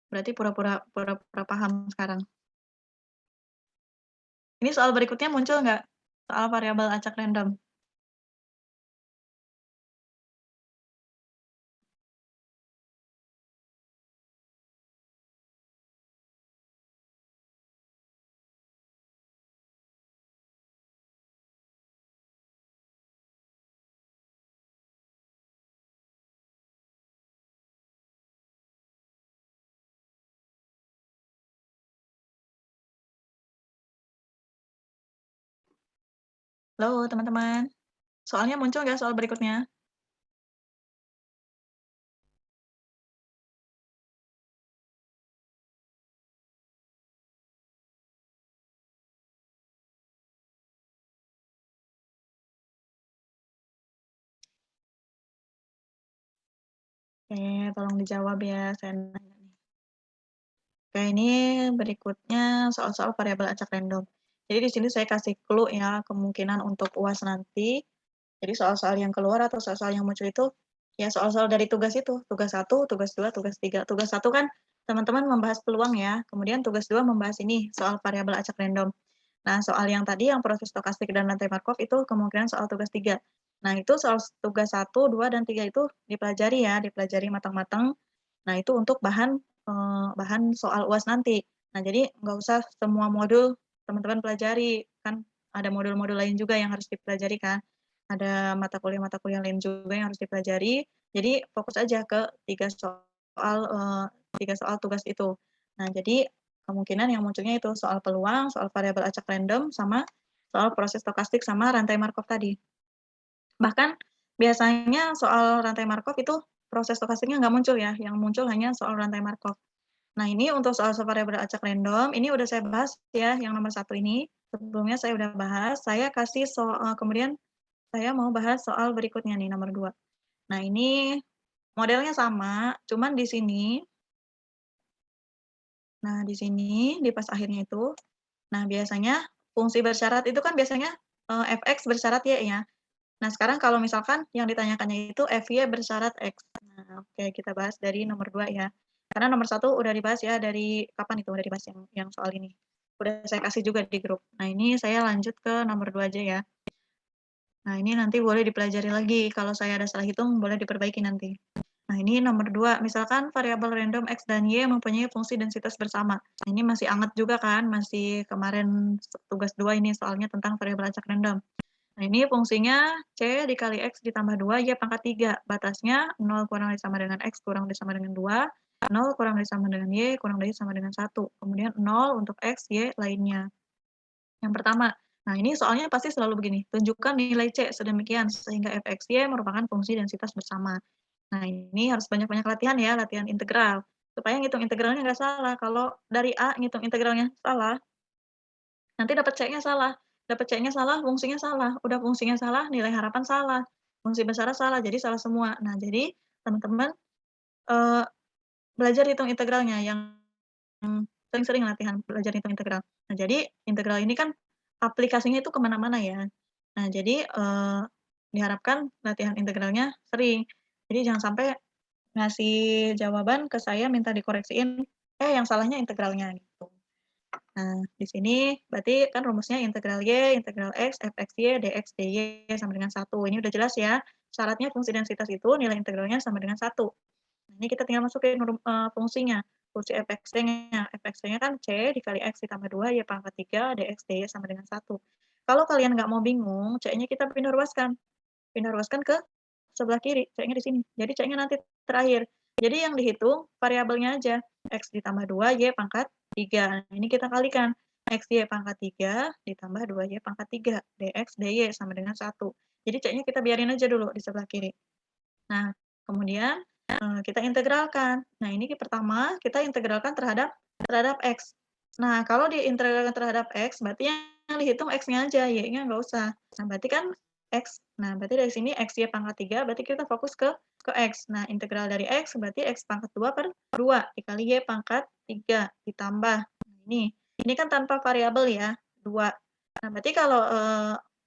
berarti pura-pura paham sekarang. Ini soal berikutnya muncul nggak? Soal variabel acak random. Halo teman-teman, soalnya muncul nggak soal berikutnya? Oke, tolong dijawab ya, saya nanya nih. Oke, ini berikutnya soal-soal variabel acak random. Jadi di sini saya kasih clue ya, kemungkinan untuk UAS nanti. Jadi soal-soal yang keluar atau soal-soal yang muncul itu, ya soal-soal dari tugas itu. Tugas 1, tugas 2, tugas 3. Tugas 1 kan teman-teman membahas peluang ya, kemudian tugas 2 membahas ini, soal variabel acak random. Nah, soal yang tadi yang proses stokastik dan rantai Markov itu kemungkinan soal tugas 3. Nah, itu soal tugas 1, 2, dan 3 itu dipelajari ya, dipelajari matang-matang. Nah, itu untuk bahan soal UAS nanti. Nah, jadi nggak usah semua modul teman-teman pelajari, kan ada modul-modul lain juga yang harus dipelajari kan. Ada mata kuliah-mata kuliah lain juga yang harus dipelajari. Jadi fokus aja ke 3 soal tugas itu. Nah, jadi kemungkinan yang munculnya itu soal peluang, soal variabel acak random, sama soal proses stokastik sama rantai Markov tadi. Bahkan biasanya soal rantai Markov itu proses stokastiknya nggak muncul ya, yang muncul hanya soal rantai Markov. Nah, ini untuk soal variabel acak random, ini udah saya bahas ya, yang nomor 1 ini. Sebelumnya saya udah bahas, saya kasih soal, kemudian saya mau bahas soal berikutnya nih, nomor 2. Nah, ini modelnya sama, cuman di sini, nah di sini, di pas akhirnya itu, nah biasanya fungsi bersyarat itu kan biasanya fx bersyarat y ya. Nah, sekarang kalau misalkan yang ditanyakannya itu fy bersyarat x. Nah, oke, kita bahas dari nomor 2 ya. Karena nomor 1 udah dibahas ya, dari kapan itu udah dibahas yang soal ini. Udah saya kasih juga di grup. Nah, ini saya lanjut ke nomor 2 aja ya. Nah, ini nanti boleh dipelajari lagi. Kalau saya ada salah hitung, boleh diperbaiki nanti. Nah, ini nomor 2. Misalkan variabel random x dan y mempunyai fungsi densitas bersama. Nah, ini masih anget juga kan, masih kemarin tugas 2 ini soalnya tentang variabel acak random. Nah, ini fungsinya C dikali X ditambah 2, Y pangkat 3. Batasnya 0 kurang dari sama dengan X kurang dari sama dengan 2, 0 kurang dari sama dengan Y kurang dari sama dengan 1. Kemudian 0 untuk X, Y lainnya. Yang pertama, nah ini soalnya pasti selalu begini, tunjukkan nilai C sedemikian sehingga f(x, y) merupakan fungsi densitas bersama. Nah ini harus banyak-banyak latihan ya, latihan integral, supaya ngitung integralnya nggak salah. Kalau dari A ngitung integralnya salah, nanti dapat C-nya salah. Dapat C-nya salah, fungsinya salah. Udah fungsinya salah, nilai harapan salah. Fungsi besarnya salah, jadi salah semua. Nah, jadi teman-teman, eee, belajar hitung integralnya yang sering-sering latihan belajar hitung integral. Nah, jadi integral ini kan aplikasinya itu ke mana-mana ya. Nah, jadi, diharapkan latihan integralnya sering. Jadi jangan sampai ngasih jawaban ke saya minta dikoreksiin, yang salahnya integralnya, gitu. Nah, di sini berarti kan rumusnya integral Y, integral X, f(x, y), dx, dy sama dengan 1. Ini udah jelas ya, syaratnya fungsi densitas itu nilai integralnya sama dengan 1. Nah, ini kita tinggal masukin fungsinya, fungsi f(x-nya). F(x-nya kan C dikali X ditambah 2 Y pangkat 3 dx, dy sama dengan 1. Kalau kalian nggak mau bingung, C-nya kita pindah ruaskan. Pindah ruaskan ke sebelah kiri, C-nya di sini. Jadi C-nya nanti terakhir. Jadi yang dihitung variabelnya aja, X ditambah 2 Y pangkat 3. Ini kita kalikan, XY pangkat 3 ditambah 2Y pangkat 3, dx, dy sama dengan 1. Jadi C-nya kita biarin aja dulu di sebelah kiri. Nah, kemudian kita integralkan. Nah, ini pertama kita integralkan terhadap X. Nah, kalau diintegralkan terhadap X, berarti yang dihitung X-nya aja, Y-nya nggak usah. Nah, berarti kan X. Nah, berarti dari sini XY pangkat 3, berarti kita fokus ke X. Nah, integral dari X berarti X pangkat 2 per 2 dikali Y pangkat 3 ditambah. Nah, ini kan tanpa variabel ya, 2. Nah, berarti kalau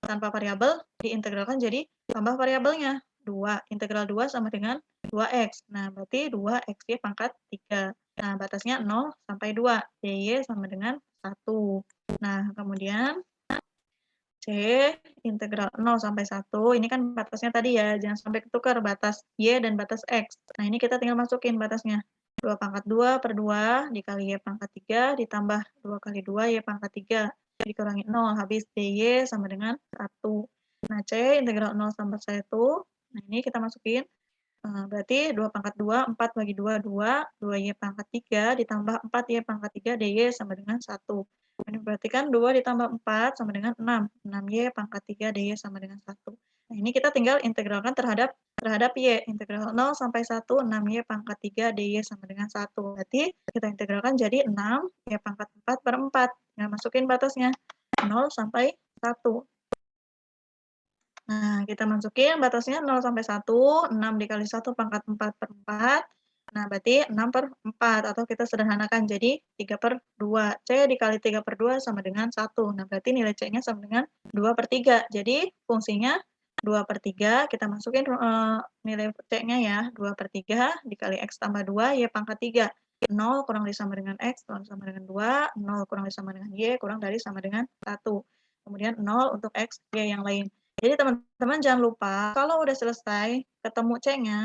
tanpa variabel diintegralkan jadi tambah variabelnya, 2. Integral 2 sama dengan 2x. Nah, berarti 2xy pangkat 3. Nah, batasnya 0 sampai 2. dy sama dengan 1. Nah, kemudian C integral 0 sampai 1, ini kan batasnya tadi ya, jangan sampai ketukar batas Y dan batas X. Nah, ini kita tinggal masukin batasnya. 2 pangkat 2 per 2 dikali Y pangkat 3 ditambah 2 kali 2 Y pangkat 3 dikurangi 0, habis dy sama dengan 1. Nah, C integral 0 sampai 1, nah ini kita masukin, berarti 2 pangkat 2, 4 bagi 2, 2Y pangkat 3 ditambah 4Y pangkat 3 dy sama dengan 1. Ini berarti kan 2 ditambah 4 sama dengan 6, 6Y pangkat 3 dy sama dengan 1. Nah, ini kita tinggal integralkan terhadap Y, integral 0 sampai 1, 6Y pangkat 3 dy sama dengan 1. Berarti kita integralkan jadi 6Y pangkat 4 per 4. Nah, masukin batasnya 0 sampai 1. Nah, kita masukin batasnya 0 sampai 1, 6 dikali 1 pangkat 4 per 4. Nah, berarti 6 per 4, atau kita sederhanakan jadi 3 per 2. C dikali 3 per 2 sama dengan 1. Nah, berarti nilai C-nya sama dengan 2 per 3. Jadi, fungsinya 2 per 3, kita masukin nilai C-nya ya, 2 per 3 dikali X tambah 2, Y pangkat 3. 0 kurang dari sama dengan X, kurang sama dengan 2, 0 kurang dari sama dengan Y, kurang dari sama dengan 1. Kemudian 0 untuk X, Y yang lain. Jadi teman-teman jangan lupa kalau udah selesai ketemu C-nya,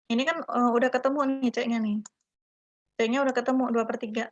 ini kan udah ketemu nih C-nya nih. C-nya udah ketemu 2 per 3.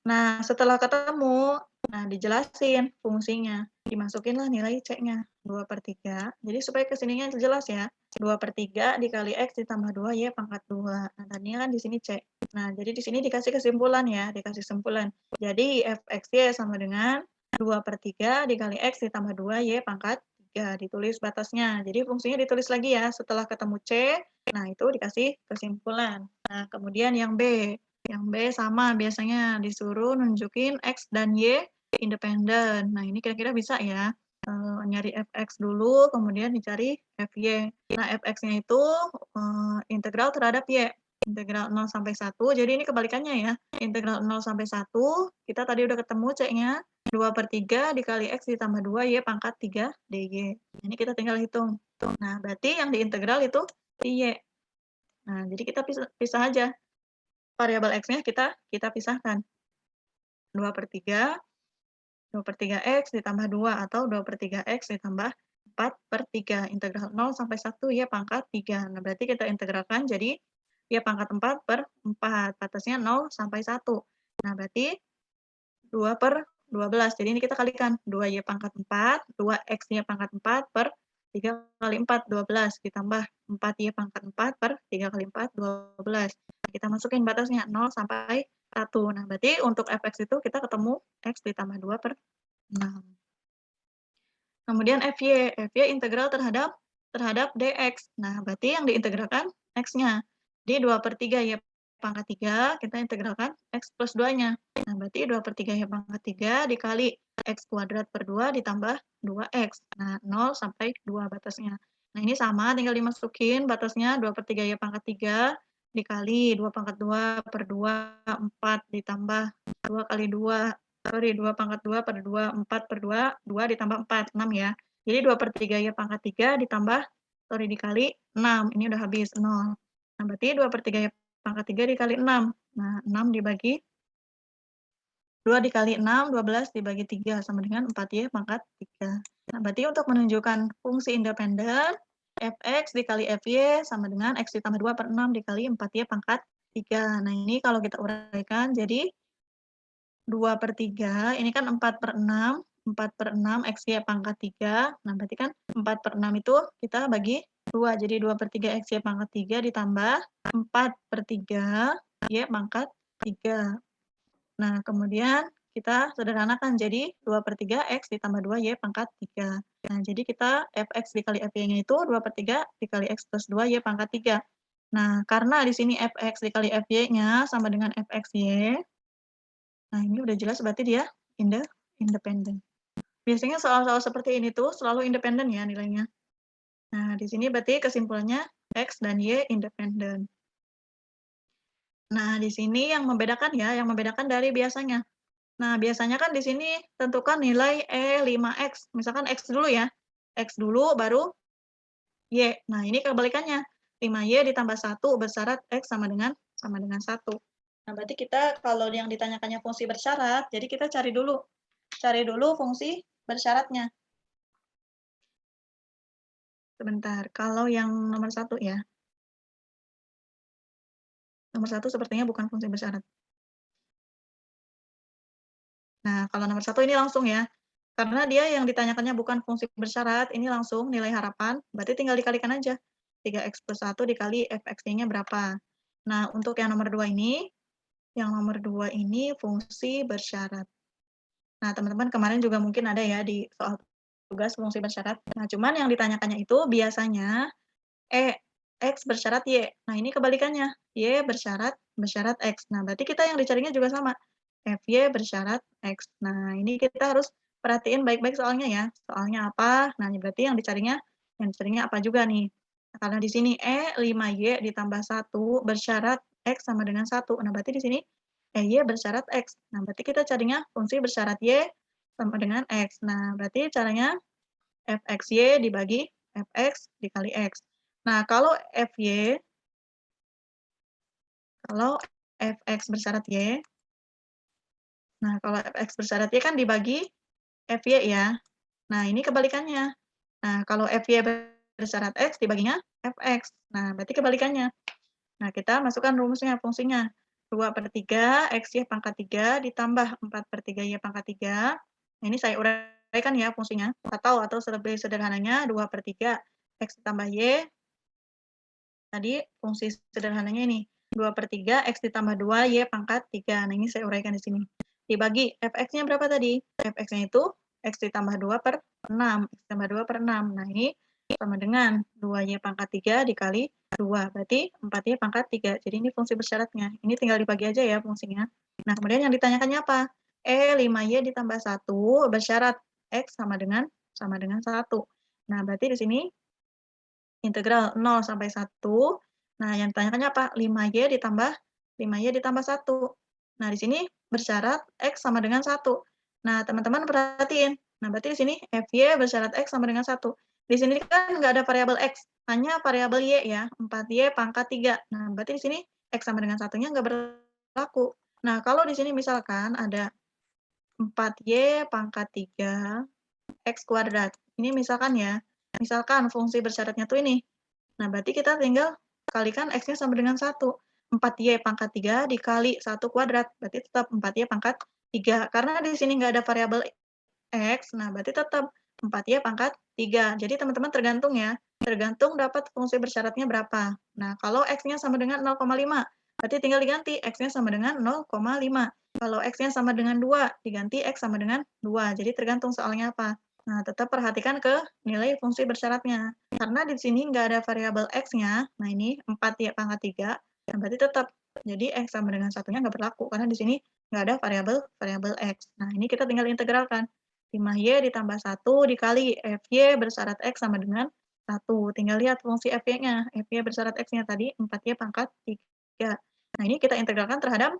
Nah, setelah ketemu, nah dijelasin fungsinya. Dimasukinlah nilai C-nya, 2 per 3. Jadi supaya kesininya jelas ya, 2 per 3 dikali X ditambah 2 Y pangkat 2. Nah, tadinya kan di sini C. Nah, jadi di sini dikasih kesimpulan ya, dikasih kesimpulan. Jadi f(x, y) sama dengan 2 per 3 dikali X ditambah 2 Y pangkat 3. Ditulis batasnya. Jadi fungsinya ditulis lagi ya, setelah ketemu C, nah itu dikasih kesimpulan. Nah, kemudian yang B. Yang B sama, biasanya disuruh nunjukin X dan Y independen. Nah, ini kira-kira bisa ya, nyari fx dulu, kemudian dicari fy. Nah, fx-nya itu integral terhadap y, integral 0 sampai 1, jadi ini kebalikannya ya. Integral 0 sampai 1, kita tadi udah ketemu C-nya, 2 per 3 dikali X ditambah 2 Y pangkat 3 dy. Ini kita tinggal hitung. Nah, berarti yang diintegral itu Y. Nah, jadi kita pisah aja. Variabel X-nya kita pisahkan. 2 per 3, 2 per 3X ditambah 2, atau 2 per 3X ditambah 4 per 3. Integral 0 sampai 1 Y pangkat 3. Nah, berarti kita integralkan jadi Y pangkat 4 per 4. Batasnya 0 sampai 1. Nah, berarti 2 per 12. Jadi ini kita kalikan. 2Y pangkat 4, 2X-nya pangkat 4 per 3 kali 4, 12, ditambah 4Y pangkat 4 per 3 kali 4, 12. Kita masukin batasnya 0 sampai 1. Nah, berarti untuk fx itu kita ketemu x ditambah 2 per 6. Kemudian fy integral terhadap dx. Nah, berarti yang diintegralkan x-nya. Di 2/3 y pangkat 3, kita integralkan x plus 2-nya. Nah, berarti 2/3 y pangkat 3 dikali x kuadrat per 2 ditambah 2x. Nah, 0 sampai 2 batasnya. Nah, ini sama, tinggal dimasukin batasnya 2/3 y pangkat 3 dikali 2 pangkat 2 per 2, 4 ditambah 2 kali 2. 2 pangkat 2 per 2, 4 per 2, 2 ditambah 4, 6 ya. Jadi 2/3 y pangkat 3 ditambah, dikali 6, ini udah habis, 0. Nah, berarti 2/3 y pangkat 3 dikali 6. Nah, 6 dibagi 2 dikali 6, 12 dibagi 3, sama dengan 4y pangkat 3. Nah, berarti untuk menunjukkan fungsi independen, fx dikali fy sama dengan x ditambah 2 per 6 dikali 4y pangkat 3. Nah, ini kalau kita uraikan, jadi 2/3, ini kan 4/6, 4/6 xy pangkat 3. Nah, berarti kan 4/6 itu kita bagi 2, jadi 2/3 xy pangkat 3 ditambah 4/3 y pangkat 3. Nah, kemudian kita sederhanakan jadi 2/3 x ditambah 2 y pangkat 3. Nah, jadi kita fx dikali fy-nya itu 2/3 dikali x plus 2 y pangkat 3. Nah, karena di sini fx dikali fy-nya sama dengan fxy, nah, ini udah jelas berarti dia independen. Biasanya soal-soal seperti ini tuh selalu independen ya nilainya. Nah, di sini berarti kesimpulannya X dan Y independen. Nah, di sini yang membedakan dari biasanya. Nah, biasanya kan di sini tentukan nilai E5X. Misalkan X dulu ya. X dulu baru Y. Nah, ini kebalikannya. 5Y ditambah 1 bersyarat X sama dengan 1. Nah, berarti kita kalau yang ditanyakannya fungsi bersyarat, jadi kita cari dulu fungsi bersyaratnya. Sebentar, kalau yang nomor 1 ya. Nomor 1 sepertinya bukan fungsi bersyarat. Nah, kalau nomor 1 ini langsung ya. Karena dia yang ditanyakannya bukan fungsi bersyarat, ini langsung nilai harapan, berarti tinggal dikalikan aja. 3x plus 1 dikali fx-nya berapa. Nah, untuk yang nomor 2 ini, fungsi bersyarat. Nah, teman-teman kemarin juga mungkin ada ya di soal tugas fungsi bersyarat. Nah, cuman yang ditanyakannya itu biasanya X bersyarat Y. Nah, ini kebalikannya. Y bersyarat X. Nah, berarti kita yang dicarinya juga sama. FY bersyarat X. Nah, ini kita harus perhatiin baik-baik soalnya ya. Soalnya apa? Nah, ini berarti yang dicarinya apa juga nih. Nah, karena di sini 5Y ditambah 1 bersyarat X sama dengan 1. Nah, berarti di sini Y bersyarat X. Nah, berarti kita carinya fungsi bersyarat Y sama dengan X. Nah, berarti caranya fxy dibagi fx dikali X. Nah, kalau fx bersyarat Y, nah kalau fx bersyarat Y kan dibagi fy ya. Nah, ini kebalikannya. Nah, kalau fy bersyarat X dibaginya fx. Nah, berarti kebalikannya. Nah, kita masukkan rumusnya, fungsinya. 2/3 xy pangkat 3 ditambah 4/3 y pangkat 3. Nah, ini saya uraikan ya fungsinya. Atau lebih sederhananya 2/3 x ditambah y. Tadi fungsi sederhananya ini. 2/3 x ditambah 2 y pangkat 3. Nah, ini saya uraikan di sini. Dibagi fx-nya berapa tadi? Fx-nya itu x ditambah 2 per 6. X ditambah 2 per 6. Nah, ini sama dengan 2y pangkat 3 dikali 2. Berarti 4y pangkat 3. Jadi ini fungsi bersyaratnya. Ini tinggal dibagi aja ya fungsinya. Nah, kemudian yang ditanyakannya apa? 5y ditambah 1 bersyarat x sama dengan 1. Nah, berarti di sini integral 0 sampai 1. Nah, yang ditanyakannya apa? 5y ditambah 1. Nah, di sini bersyarat X sama dengan 1. Nah, teman-teman perhatiin. Nah, berarti di sini FY bersyarat X sama dengan 1. Di sini kan nggak ada variabel X, hanya variabel Y ya, 4Y pangkat 3. Nah, berarti di sini X sama dengan 1-nya nggak berlaku. Nah, kalau di sini misalkan ada 4Y pangkat 3 X kuadrat. Ini misalkan ya, misalkan fungsi bersyaratnya tuh ini. Nah, berarti kita tinggal kalikan X-nya sama dengan 1. 4Y pangkat 3 dikali 1 kuadrat. Berarti tetap 4Y pangkat 3. Karena di sini nggak ada variabel X, nah berarti tetap 4Y pangkat 3. Jadi teman-teman tergantung ya, tergantung dapat fungsi bersyaratnya berapa. Nah, kalau X-nya sama dengan 0,5, berarti tinggal diganti X-nya sama dengan 0,5. Kalau X-nya sama dengan 2, diganti X sama dengan 2. Jadi tergantung soalnya apa. Nah, tetap perhatikan ke nilai fungsi bersyaratnya. Karena di sini nggak ada variabel X-nya, nah ini 4Y pangkat 3, nah berarti tetap. Jadi X sama dengan 1-nya nggak berlaku, karena di sini nggak ada variabel X. Nah, ini kita tinggal integralkan. 5Y ditambah 1 dikali FY bersyarat X sama dengan 1. Tinggal lihat fungsi FY-nya. FY bersyarat X-nya tadi 4Y pangkat 3. Nah, ini kita integralkan terhadap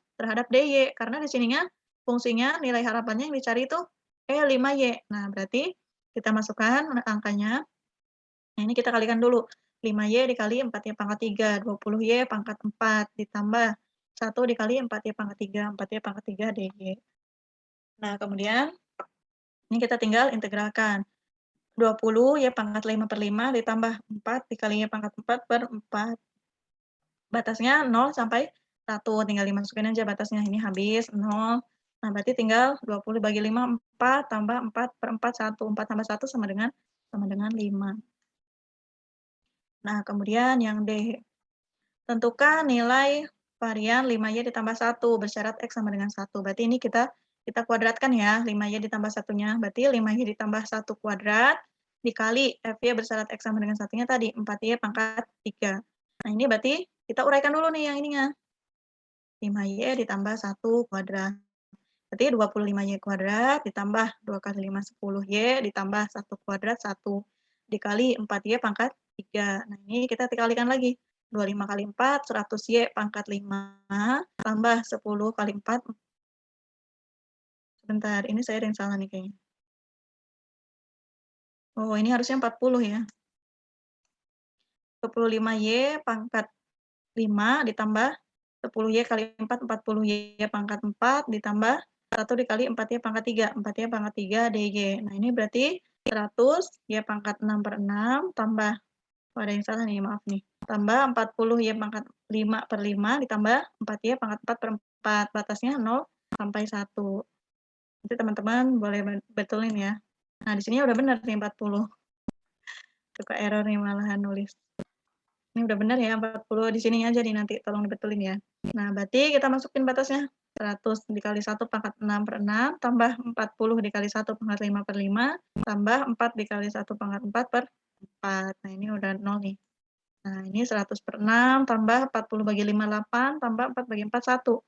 DY. Karena di sininya fungsinya nilai harapannya yang dicari itu 5Y. Nah, berarti kita masukkan angkanya. Nah, ini kita kalikan dulu. 5Y dikali 4Y pangkat 3. 20Y pangkat 4 ditambah 1 dikali 4Y pangkat 3. 4Y pangkat 3 DY. Nah, kemudian ini kita tinggal integralkan. 20 Y pangkat 5/5 ditambah 4 dikali Y pangkat 4/4. Batasnya 0 sampai 1. Tinggal dimasukin aja batasnya. Ini habis 0. Nah, berarti tinggal 20 bagi 5, 4 tambah 4/4, 1. 4 tambah 1 sama dengan 5. Nah, kemudian yang D. Tentukan nilai varian 5Y ditambah 1 bersyarat X sama dengan 1. Berarti ini kita kuadratkan ya, 5Y ditambah 1-nya. Berarti 5Y ditambah 1 kuadrat dikali FY bersyarat X sama dengan 1-nya tadi, 4Y pangkat 3. Nah, ini berarti kita uraikan dulu nih yang ininya. 5Y ditambah 1 kuadrat. Berarti 25Y kuadrat ditambah 2 kali 5, 10Y ditambah 1 kuadrat, 1 dikali 4Y pangkat 3. Nah, ini kita kalikan lagi. 25 kali 4, 100Y pangkat 5, tambah 10 kali 4. Sebentar, ini saya ada yang salah nih kayaknya. Oh, ini harusnya 40 ya. 25Y pangkat 5 ditambah 10Y kali 4, 40Y pangkat 4 ditambah 1 dikali 4Y pangkat 3, 4Y pangkat 3 DY. Nah, ini berarti 100Y pangkat 6/6 tambah, oh, ada yang salah nih, maaf nih. Tambah 40Y pangkat 5/5 ditambah 4Y pangkat 4/4. Batasnya 0 sampai 1. Nanti teman-teman boleh betulin ya. Nah, di sini udah benar nih 40. Suka error nih malahan nulis. Ini udah benar ya, 40 di sini aja nih, nanti tolong dibetulin ya. Nah, berarti kita masukin batasnya. 100 dikali 1 pangkat 6/6 tambah 40 dikali 1 pangkat 5/5 tambah 4 dikali 1 pangkat 4/4. Nah, ini udah 0 nih. Nah, ini 100/6 tambah 40 bagi 5, 8 tambah 4 bagi 4, 1.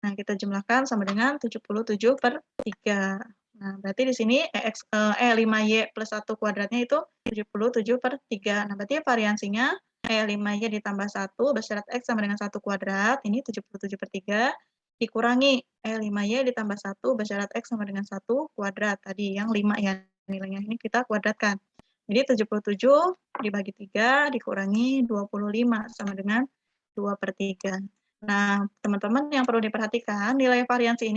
Nah, kita jumlahkan sama dengan 77/3. Nah, berarti di sini 5Y plus 1 kuadratnya itu 77/3. Nah, berarti variansinya 5Y ditambah 1 bersyarat X sama dengan 1 kuadrat, ini 77/3, dikurangi 5Y ditambah 1 bersyarat X sama dengan 1 kuadrat, tadi yang 5 ya nilainya, ini kita kuadratkan. Jadi 77 dibagi 3 dikurangi 25 sama dengan 2/3. Nah, teman-teman yang perlu diperhatikan, nilai variansi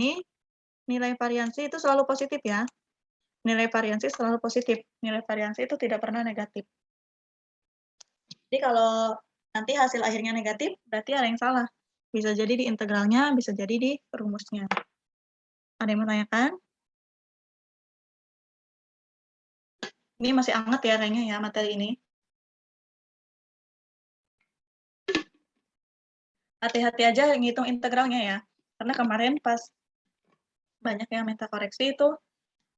itu selalu positif ya. Nilai variansi selalu positif. Nilai variansi itu tidak pernah negatif. Jadi kalau nanti hasil akhirnya negatif, berarti ada yang salah. Bisa jadi di integralnya, bisa jadi di rumusnya. Ada yang menanyakan? Ini masih hangat ya kayaknya ya materi ini. Hati-hati aja ngitung integralnya ya. Karena kemarin pas banyak yang minta koreksi itu,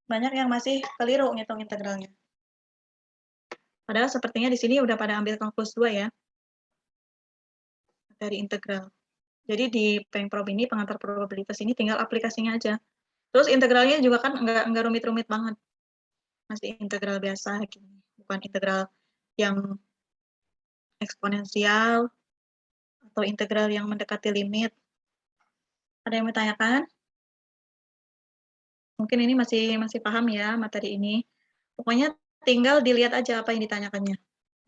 banyak yang masih keliru ngitung integralnya. Padahal sepertinya di sini udah pada ambil kalkulus 2 ya. Dari integral. Jadi di Pengprob ini, pengantar probabilitas ini tinggal aplikasinya aja. Terus integralnya juga kan nggak rumit-rumit banget. Masih integral biasa, bukan integral yang eksponensial atau integral yang mendekati limit. Ada yang bertanyakan? Mungkin ini masih paham ya materi ini. Pokoknya tinggal dilihat aja apa yang ditanyakannya.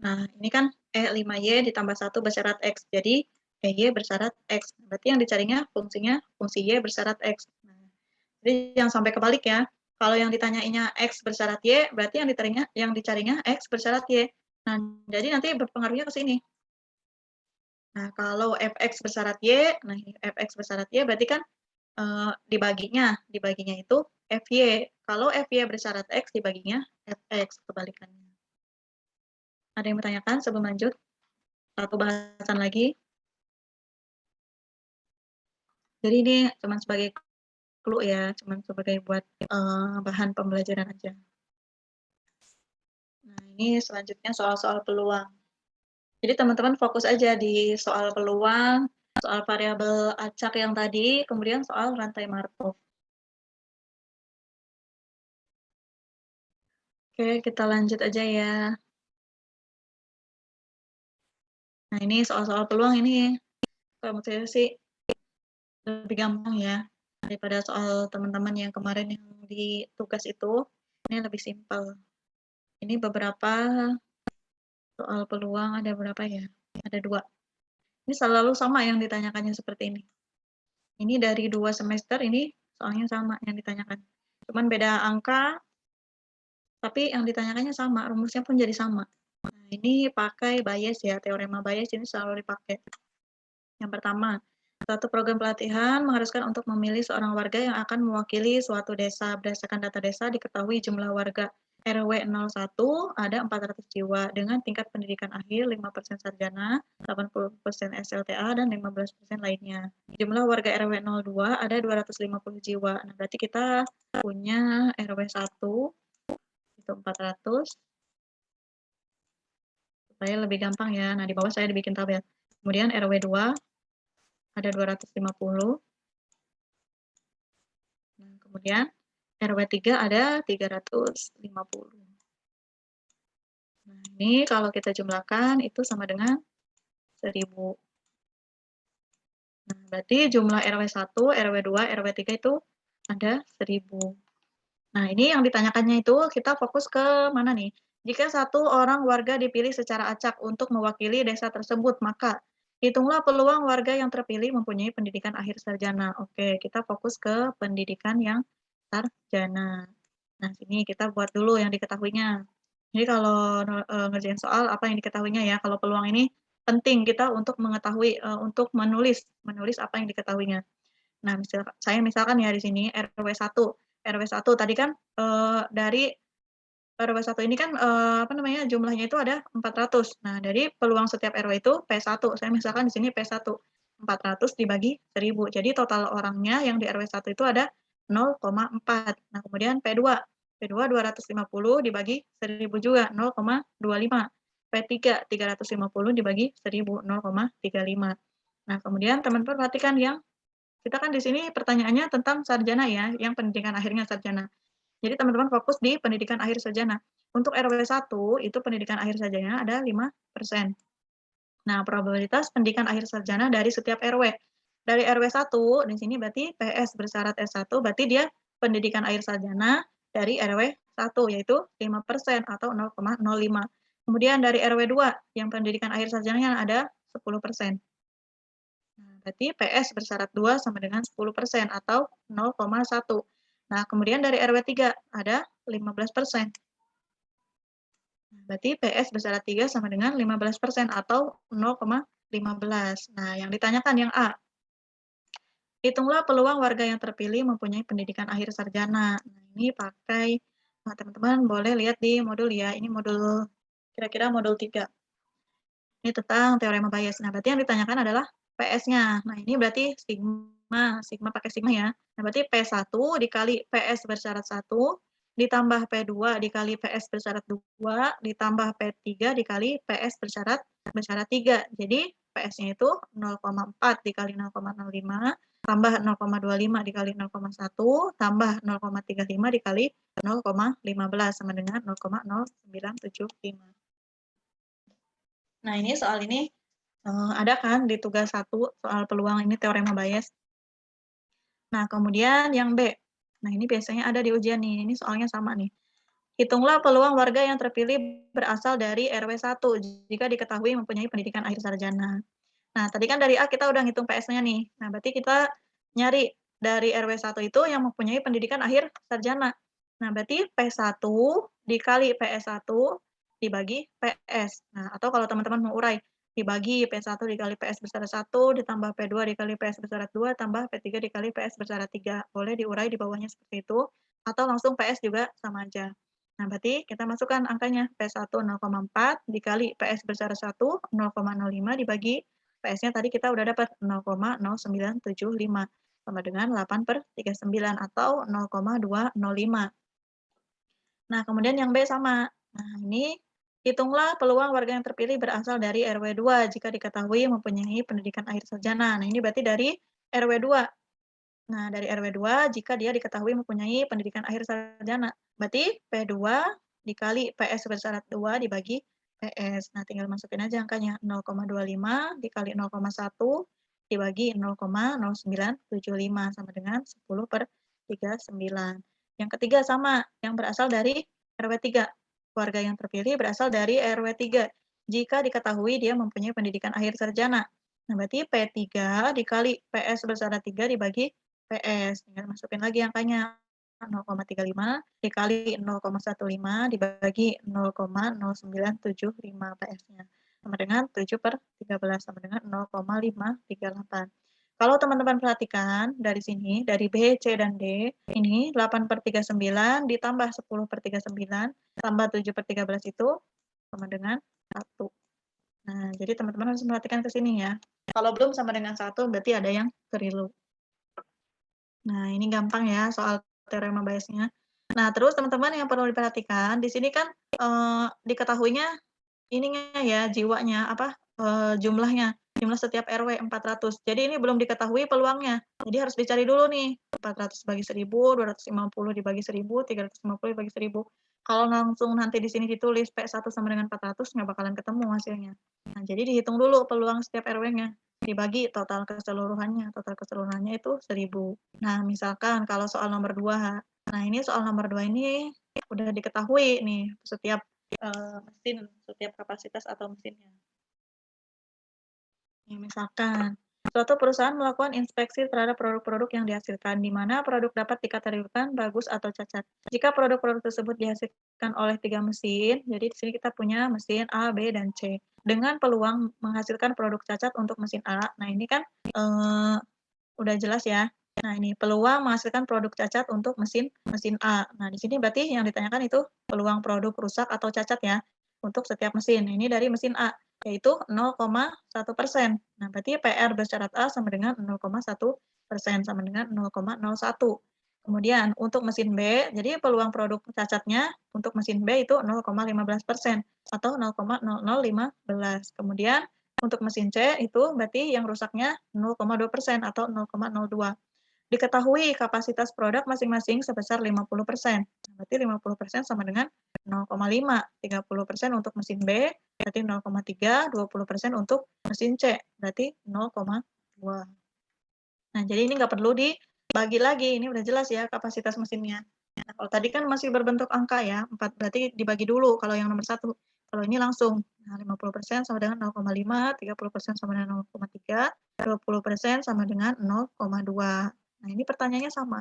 Nah, ini kan 5Y ditambah 1 bersyarat X. Jadi, Y bersyarat X. Berarti yang dicarinya fungsinya fungsi Y bersyarat X. Nah, jadi jangan sampai kebalik ya. Kalau yang ditanyainnya X bersyarat Y, berarti yang dicarinya X bersyarat Y. Nah, jadi nanti berpengaruhnya ke sini. Nah, kalau Fx bersyarat Y, nah Fx bersyarat Y berarti kan dibaginya itu Fy. kalau FY bersyarat X dibaginya Fx, kebalikannya. Ada yang bertanyakan sebelum lanjut? Satu bahasan lagi. Jadi ini cuma sebagai clue ya, cuma sebagai buat bahan pembelajaran aja. Nah, ini selanjutnya soal-soal peluang. Jadi teman-teman fokus aja di soal peluang, soal variabel acak yang tadi, kemudian soal rantai Markov. Oke, kita lanjut aja ya. Nah, ini soal-soal peluang ini, kalau menurut saya sih lebih gampang ya, daripada soal teman-teman yang kemarin yang di tugas itu, ini lebih simpel. Ini beberapa soal peluang, ada berapa ya? Ada 2. Ini selalu sama yang ditanyakannya seperti ini. Ini dari 2 semester ini soalnya sama yang ditanyakan. Cuman beda angka, tapi yang ditanyakannya sama, rumusnya pun jadi sama. Nah, ini pakai Bayes ya, teorema Bayes ini selalu dipakai. Yang pertama, suatu program pelatihan mengharuskan untuk memilih seorang warga yang akan mewakili suatu desa. Berdasarkan data desa diketahui jumlah warga RW 01 ada 400 jiwa dengan tingkat pendidikan akhir 5% sarjana, 80% SLTA, dan 15% lainnya. Jumlah warga RW 02 ada 250 jiwa. Nah, berarti kita punya RW 1 itu 400. Supaya lebih gampang ya. Nah, di bawah saya dibikin tabel. Kemudian RW 2 ada 250. Nah, kemudian RW 3 ada 350. Nah, ini kalau kita jumlahkan itu sama dengan 1000. Nah, berarti jumlah RW 1, RW 2, RW 3 itu ada 1000. Nah, ini yang ditanyakannya itu kita fokus ke mana nih? Jika satu orang warga dipilih secara acak untuk mewakili desa tersebut, maka hitunglah peluang warga yang terpilih mempunyai pendidikan akhir sarjana. Oke, kita fokus ke pendidikan yang sarjana. Nah, sini kita buat dulu yang diketahuinya. Jadi kalau ngerjain soal apa yang diketahuinya ya, kalau peluang ini penting kita untuk mengetahui, untuk menulis apa yang diketahuinya. Nah, saya misalkan ya di sini RW 1. RW 1 tadi kan, dari RW 1 ini kan, apa namanya, jumlahnya itu ada 400. Nah, dari peluang setiap RW itu P1. Saya misalkan di sini P1, 400 dibagi 1000. Jadi total orangnya yang di RW 1 itu ada 0,4. Nah, kemudian P2. P2 250 dibagi 1000 juga, 0,25. P3 350 dibagi 1000, 0,35. Nah, kemudian teman-teman perhatikan yang kita kan di sini pertanyaannya tentang sarjana ya, yang pendidikan akhirnya sarjana. Jadi teman-teman fokus di pendidikan akhir sarjana. Untuk RW 1 itu pendidikan akhir sarjana ada 5%. Nah, probabilitas pendidikan akhir sarjana dari setiap RW. Dari RW 1 di sini berarti PS bersyarat S1 berarti dia pendidikan akhir sarjana dari RW 1 yaitu 5% atau 0,05. Kemudian dari RW 2 yang pendidikan akhir sarjananya ada 10%. Nah, berarti PS bersyarat 2 sama dengan 10% atau 0,1. Nah, kemudian dari RW 3 ada 15%. Nah, berarti PS bersyarat 3 sama dengan 15% atau 0,15. Nah, yang ditanyakan yang A. Hitunglah peluang warga yang terpilih mempunyai pendidikan akhir sarjana. Nah, ini pakai, nah, teman-teman boleh lihat di modul ya. Ini modul, kira-kira modul 3. Ini tentang teorema Bayes. Nah, berarti yang ditanyakan adalah PS-nya. Nah, ini berarti sigma pakai sigma ya. Nah, berarti P1 dikali PS bersyarat 1, ditambah P2 dikali PS bersyarat 2, ditambah P3 dikali PS bersyarat 3. Jadi, PS-nya itu 0,4 dikali 0,05, tambah 0,25 dikali 0,1, tambah 0,35 dikali 0,15 sama dengan 0,0975. Nah, ini soal ini ada kan di tugas 1 soal peluang ini teorema Bayes. Nah, kemudian yang B. Nah, ini biasanya ada di ujian nih. Ini soalnya sama nih. Hitunglah peluang warga yang terpilih berasal dari RW 1 jika diketahui mempunyai pendidikan akhir sarjana. Nah, tadi kan dari A kita udah ngitung PS-nya nih. Nah, berarti kita nyari dari RW 1 itu yang mempunyai pendidikan akhir sarjana. Nah, berarti P1 dikali PS1 dibagi PS. Nah, atau kalau teman-teman mau urai, dibagi P1 dikali PS bersyarat 1, ditambah P2 dikali PS bersyarat 2, tambah P3 dikali PS bersyarat 3. Boleh diurai di bawahnya seperti itu. atau langsung PS juga sama aja. Nah, berarti kita masukkan angkanya, P1 0,4 dikali PS besar 1 0,05 dibagi PS-nya tadi kita udah dapat 0,0975 sama dengan 8/39 atau 0,205. Nah, kemudian yang B sama. Nah, ini hitunglah peluang warga yang terpilih berasal dari RW 2 jika diketahui mempunyai pendidikan akhir sarjana. Nah, ini berarti dari RW 2. Nah, dari RW 2 jika dia diketahui mempunyai pendidikan akhir sarjana. Berarti P2 dikali PS bersyarat 2 dibagi PS. Nah, tinggal masukin aja angkanya 0,25 dikali 0,1 dibagi 0,0975 sama dengan 10/39. Yang ketiga sama, yang berasal dari RW 3. Warga yang terpilih berasal dari RW 3 jika diketahui dia mempunyai pendidikan akhir sarjana. Nah, berarti P3 dikali PS bersyarat 3 dibagi PS. Tinggal masukin lagi angkanya 0,35 dikali 0,15 dibagi 0,0975 PS-nya. Sama dengan 7/13 sama dengan 0,538. Kalau teman-teman perhatikan dari sini, dari B, C, dan D, ini 8/39 ditambah 10/39 tambah 7/13 itu sama dengan 1. Nah, jadi teman-teman harus memperhatikan ke sini ya. Kalau belum sama dengan 1, berarti ada yang keliru. Nah, ini gampang ya soal teorema Bayes-nya. Nah, terus teman-teman yang perlu diperhatikan, di sini kan diketahuinya ininya ya, jiwanya, jumlahnya, jumlah setiap RW 400. Jadi ini belum diketahui peluangnya. Jadi harus dicari dulu nih, 400 bagi 1000, 250 dibagi 1000, 350 dibagi 1000. Kalau langsung nanti di sini ditulis P1 sama dengan 400, nggak bakalan ketemu hasilnya. Nah, jadi dihitung dulu peluang setiap RW-nya, dibagi total keseluruhannya itu 1000. Nah, misalkan kalau soal nomor 2, nah ini soal nomor 2 ini udah diketahui nih setiap mesin, setiap kapasitas atau mesinnya. Ya, misalkan suatu perusahaan melakukan inspeksi terhadap produk-produk yang dihasilkan, di mana produk dapat dikategorikan bagus atau cacat. Jika produk-produk tersebut dihasilkan oleh 3 mesin, jadi di sini kita punya mesin A, B, dan C. Dengan peluang menghasilkan produk cacat untuk mesin A, nah ini kan udah jelas ya. Nah, ini peluang menghasilkan produk cacat untuk mesin A. Nah, di sini berarti yang ditanyakan itu peluang produk rusak atau cacat ya untuk setiap mesin. Ini dari mesin A, yaitu 0,1%. Nah, berarti PR bersyarat A sama dengan 0,1% sama dengan 0,01. Kemudian untuk mesin B, jadi peluang produk cacatnya untuk mesin B itu 0,15% atau 0,0015. Kemudian untuk mesin C itu berarti yang rusaknya 0,2% atau 0,02. Diketahui kapasitas produk masing-masing sebesar 50%. Berarti 50% sama dengan 0,5. 30% untuk mesin B, berarti 0,3. 20% untuk mesin C, berarti 0,2. Nah, jadi ini nggak perlu dibagi lagi. Ini udah jelas ya kapasitas mesinnya. Nah, kalau tadi kan masih berbentuk angka ya, 4 berarti dibagi dulu kalau yang nomor 1. Kalau ini langsung. Nah, 50% sama dengan 0,5, 30% sama dengan 0,3, 20% sama dengan 0,2. Nah, ini pertanyaannya sama.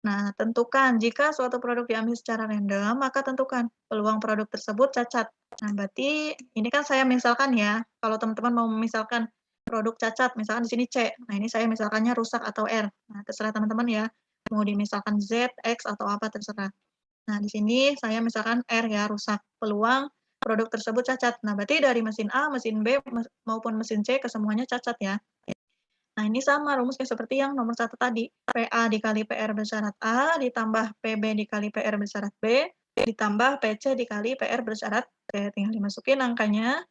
Nah, tentukan jika suatu produk diambil secara random, maka tentukan peluang produk tersebut cacat. Nah, berarti ini kan saya misalkan ya, kalau teman-teman mau memisalkan produk cacat, misalkan di sini C. Nah, ini saya misalkannya rusak atau R. Nah, terserah teman-teman ya. Mau dimisalkan Z, X, atau apa terserah. Nah, di sini saya misalkan R ya, rusak. Peluang produk tersebut cacat. Nah, berarti dari mesin A, mesin B, maupun mesin C, kesemuanya cacat ya. Nah, ini sama rumusnya seperti yang nomor 1 tadi. PA dikali PR bersyarat A, ditambah PB dikali PR bersyarat B, ditambah PC dikali PR bersyarat C. Tinggal dimasukin angkanya,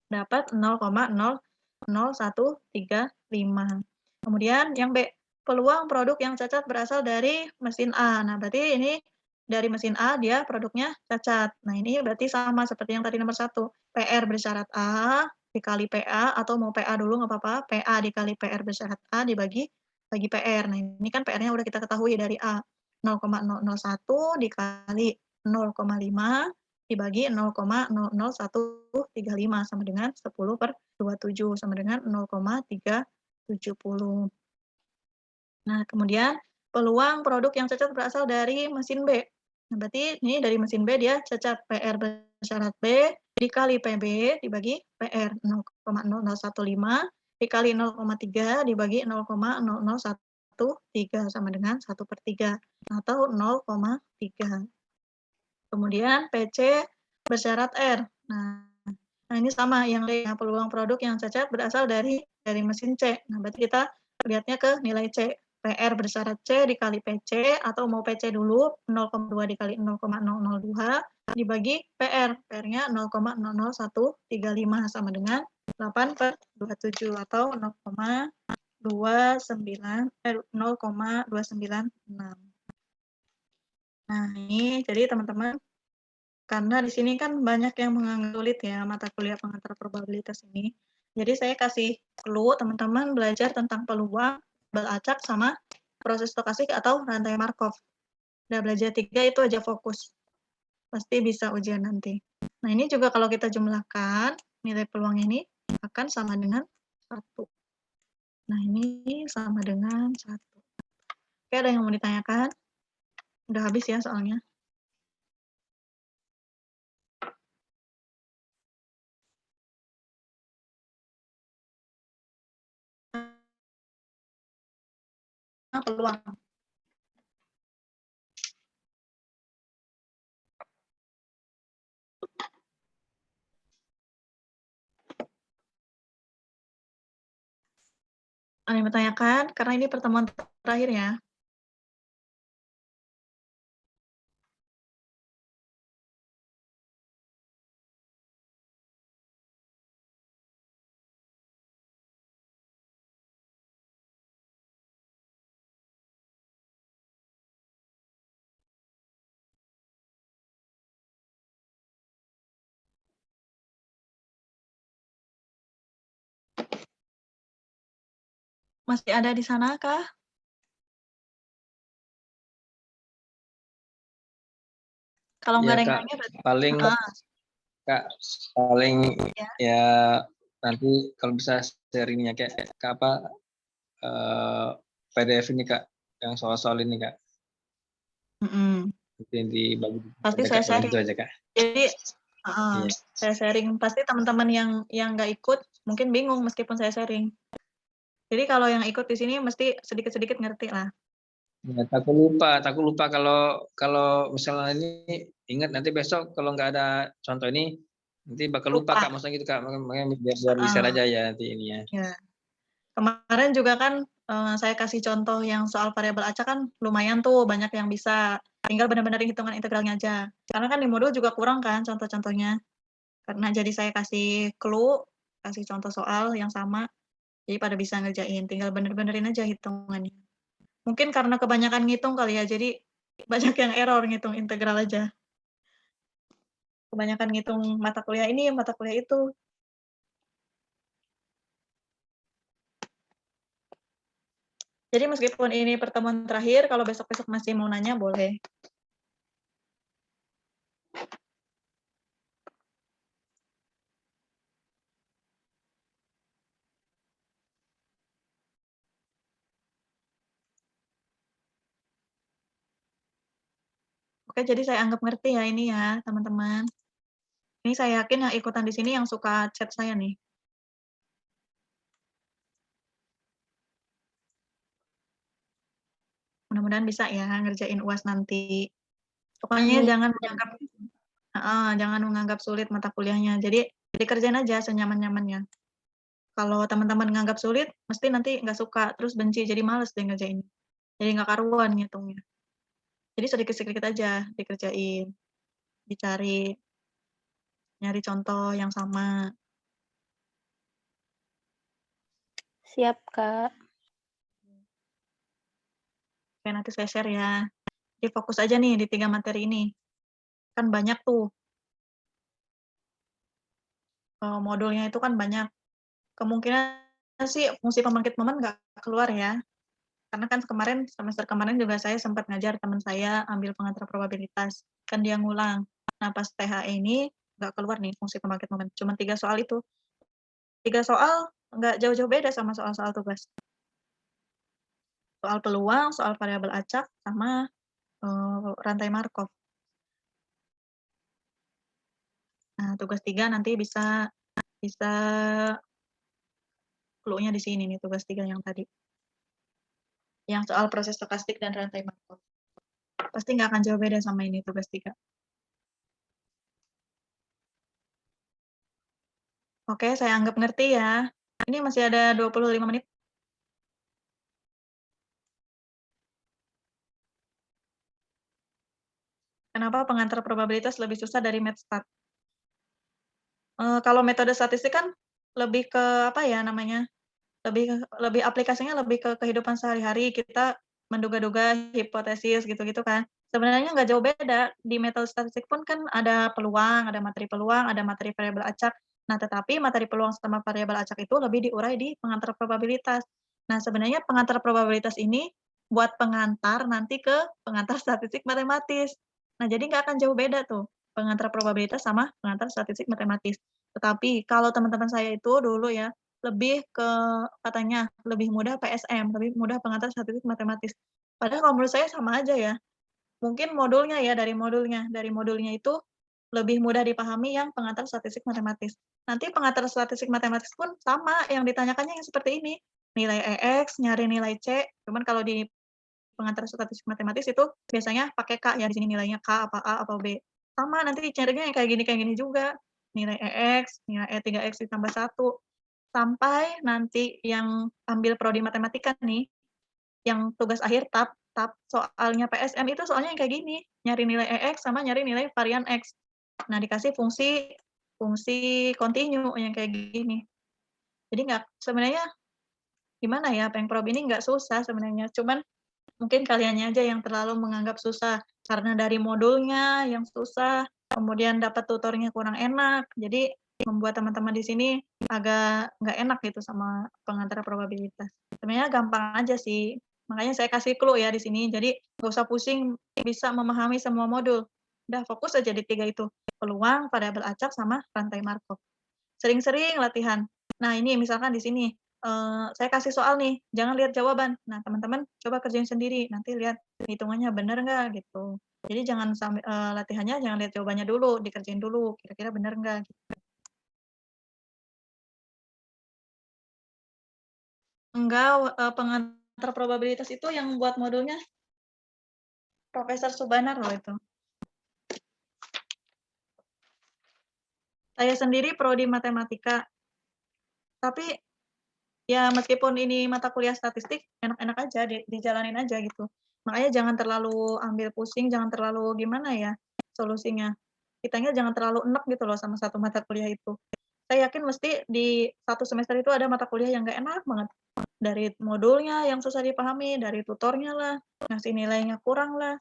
dapat 0,00135. Kemudian yang B, peluang produk yang cacat berasal dari mesin A. Nah, berarti ini dari mesin A dia produknya cacat. Nah, ini berarti sama seperti yang tadi nomor 1. PR bersyarat A dikali PA, atau mau PA dulu nggak apa-apa, PA dikali PR bersyarat A dibagi PR. Nah, ini kan PR-nya udah kita ketahui dari A. 0,001 dikali 0,5 dibagi 0,00135 sama dengan 10/27 sama dengan 0,370. Nah, kemudian peluang produk yang cacat berasal dari mesin B. Nah, berarti ini dari mesin B dia cacat, PR bersyarat B dikali PB dibagi PR 0,0015 dikali 0,3 dibagi 0,0015 0,13 sama dengan 1/3 atau 0,3. Kemudian PC bersyarat R. Nah, ini sama yang D, peluang produk yang cacat berasal dari mesin C. Nah, berarti kita lihatnya ke nilai C. PR bersyarat C dikali PC, atau mau PC dulu, 0,2 dikali 0,002 dibagi PR. PR-nya 0,00135 sama dengan 8/27 atau 0,296. Nah, ini jadi teman-teman, karena di sini kan banyak yang menganggap sulit ya mata kuliah pengantar probabilitas ini. Jadi saya kasih clue teman-teman belajar tentang peluang, tabel acak, sama proses stokastik atau rantai Markov. Udah belajar 3 itu aja fokus. Pasti bisa ujian nanti. Nah, ini juga kalau kita jumlahkan, nilai peluang ini akan sama dengan 1. Nah, ini sama dengan 1. Oke, ada yang mau ditanyakan? Udah habis ya soalnya. Peluang. Ada yang bertanyakan? Karena ini pertemuan terakhir ya. Masih ada di sana kah? Kalau nggak Ya ada yang Kak, nanya berarti paling Kak, paling ya. ya nanti kalau bisa sharingnya kayak apa PDF ini Kak, yang soal-soal ini Kak, mungkin dibagi Pasti saya paling sharing. itu aja Kak. Jadi Iya. saya sharing, pasti teman-teman yang nggak ikut mungkin bingung meskipun saya sharing. Jadi kalau yang ikut di sini mesti sedikit-sedikit ngerti lah. Ya, takut lupa kalau misalnya ini ingat nanti besok kalau nggak ada contoh ini nanti bakal lupa Lupa. Kak, maksudnya gitu Kak, makanya biar di-share aja ya nanti ini ya. Ya. Kemarin juga kan saya kasih contoh yang soal variabel acak kan lumayan tuh, banyak yang bisa. Tinggal benar-benar hitungan integralnya aja. Karena kan di modul juga kurang kan contoh-contohnya. Karena jadi saya kasih clue, kasih contoh soal yang sama, jadi pada bisa ngerjain. Tinggal bener-benerin aja hitungannya. Mungkin karena kebanyakan ngitung kali ya, jadi banyak yang error ngitung integral aja. Kebanyakan ngitung mata kuliah ini, mata kuliah itu. Jadi meskipun ini pertemuan terakhir, kalau besok-besok masih mau nanya, boleh. Oke, jadi saya anggap ngerti ya ini ya, teman-teman. Ini saya yakin yang ikutan di sini yang suka chat saya nih. Mudah-mudahan bisa ya ngerjain UAS nanti. Pokoknya jangan menganggap sulit mata kuliahnya. Jadi dikerjain aja senyaman-nyamannya. Kalau teman-teman nganggap sulit, mesti nanti nggak suka, terus benci, jadi males deh ngerjain. Jadi nggak karuan ngitungnya. Jadi sedikit-sedikit aja dikerjain, dicari, nyari contoh yang sama. Siap, Kak. Oke, nanti saya share ya. Jadi fokus aja nih di 3 materi ini. Kan banyak tuh. Modulnya itu kan banyak. Kemungkinan sih fungsi pembangkit momen nggak keluar ya. Karena kan semester kemarin juga saya sempat ngajar teman saya ambil pengantar probabilitas. Kan dia ngulang. Nah, pas THE ini nggak keluar nih fungsi pembangkit momen. Cuma 3 soal itu. 3 soal nggak jauh-jauh beda sama soal-soal tugas. Soal peluang, soal variabel acak, sama rantai Markov. Nah, tugas 3 nanti bisa clue-nya di sini nih, tugas 3 yang tadi. yang soal proses stokastik dan rantai Markov. Pasti nggak akan jauh beda sama ini tugas 3. Oke, saya anggap ngerti ya. Ini masih ada 25 menit. Kenapa pengantar probabilitas lebih susah dari MATSTAT? Kalau metode statistik kan lebih ke apa ya namanya, lebih aplikasinya lebih ke kehidupan sehari-hari, kita menduga-duga, hipotesis gitu-gitu kan. Sebenarnya nggak jauh beda, di metode statistik pun kan ada peluang, ada materi variabel acak. Nah, tetapi materi peluang sama variabel acak itu lebih diurai di pengantar probabilitas. Nah, sebenarnya pengantar probabilitas ini buat pengantar nanti ke pengantar statistik matematis. Nah, jadi nggak akan jauh beda tuh, pengantar probabilitas sama pengantar statistik matematis. Tetapi kalau teman-teman saya itu dulu ya, lebih ke katanya lebih mudah PSM, lebih mudah pengantar statistik matematis. Padahal kalau menurut saya sama aja ya. Mungkin modulnya ya, dari modulnya itu lebih mudah dipahami yang pengantar statistik matematis. Nanti pengantar statistik matematis pun sama, yang ditanyakannya yang seperti ini. Nilai EX, nyari nilai C, cuman kalau di pengantar statistik matematis itu biasanya pakai K ya, di sini nilainya K, apa A, apa B. Sama, nanti carinya yang kayak gini juga. Nilai EX, nilai E3X ditambah 1. Sampai nanti yang ambil prodi matematika nih, yang tugas akhir TAP soalnya PSM itu soalnya yang kayak gini, nyari nilai EX sama nyari nilai varian X. Nah, dikasih fungsi kontinu yang kayak gini. Jadi sebenarnya gimana ya, Pengprob ini nggak susah sebenarnya, cuman mungkin kaliannya aja yang terlalu menganggap susah, karena dari modulnya yang susah, kemudian dapat tutornya kurang enak, jadi membuat teman-teman di sini agak nggak enak gitu sama pengantar probabilitas. Sebenarnya gampang aja sih, makanya saya kasih clue ya di sini, jadi nggak usah pusing bisa memahami semua modul. Udah fokus aja di 3 itu, peluang, variabel acak, sama rantai Markov. Sering-sering latihan. Nah, ini misalkan di sini, saya kasih soal nih, jangan lihat jawaban. Nah, teman-teman coba kerjain sendiri, nanti lihat hitungannya bener nggak gitu. Jadi jangan sampai latihannya jangan lihat jawabannya dulu, dikerjain dulu, kira-kira bener nggak gitu. Enggak, pengantar probabilitas itu yang buat modulnya Profesor Subanar loh itu. Saya sendiri prodi matematika, tapi ya meskipun ini mata kuliah statistik, enak-enak aja, dijalanin aja gitu. Makanya jangan terlalu ambil pusing, jangan terlalu gimana ya solusinya. Kitanya jangan terlalu enek gitu loh sama satu mata kuliah itu. Saya yakin mesti di satu semester itu ada mata kuliah yang nggak enak banget. Dari modulnya yang susah dipahami, dari tutornya lah, ngasih nilainya kurang lah.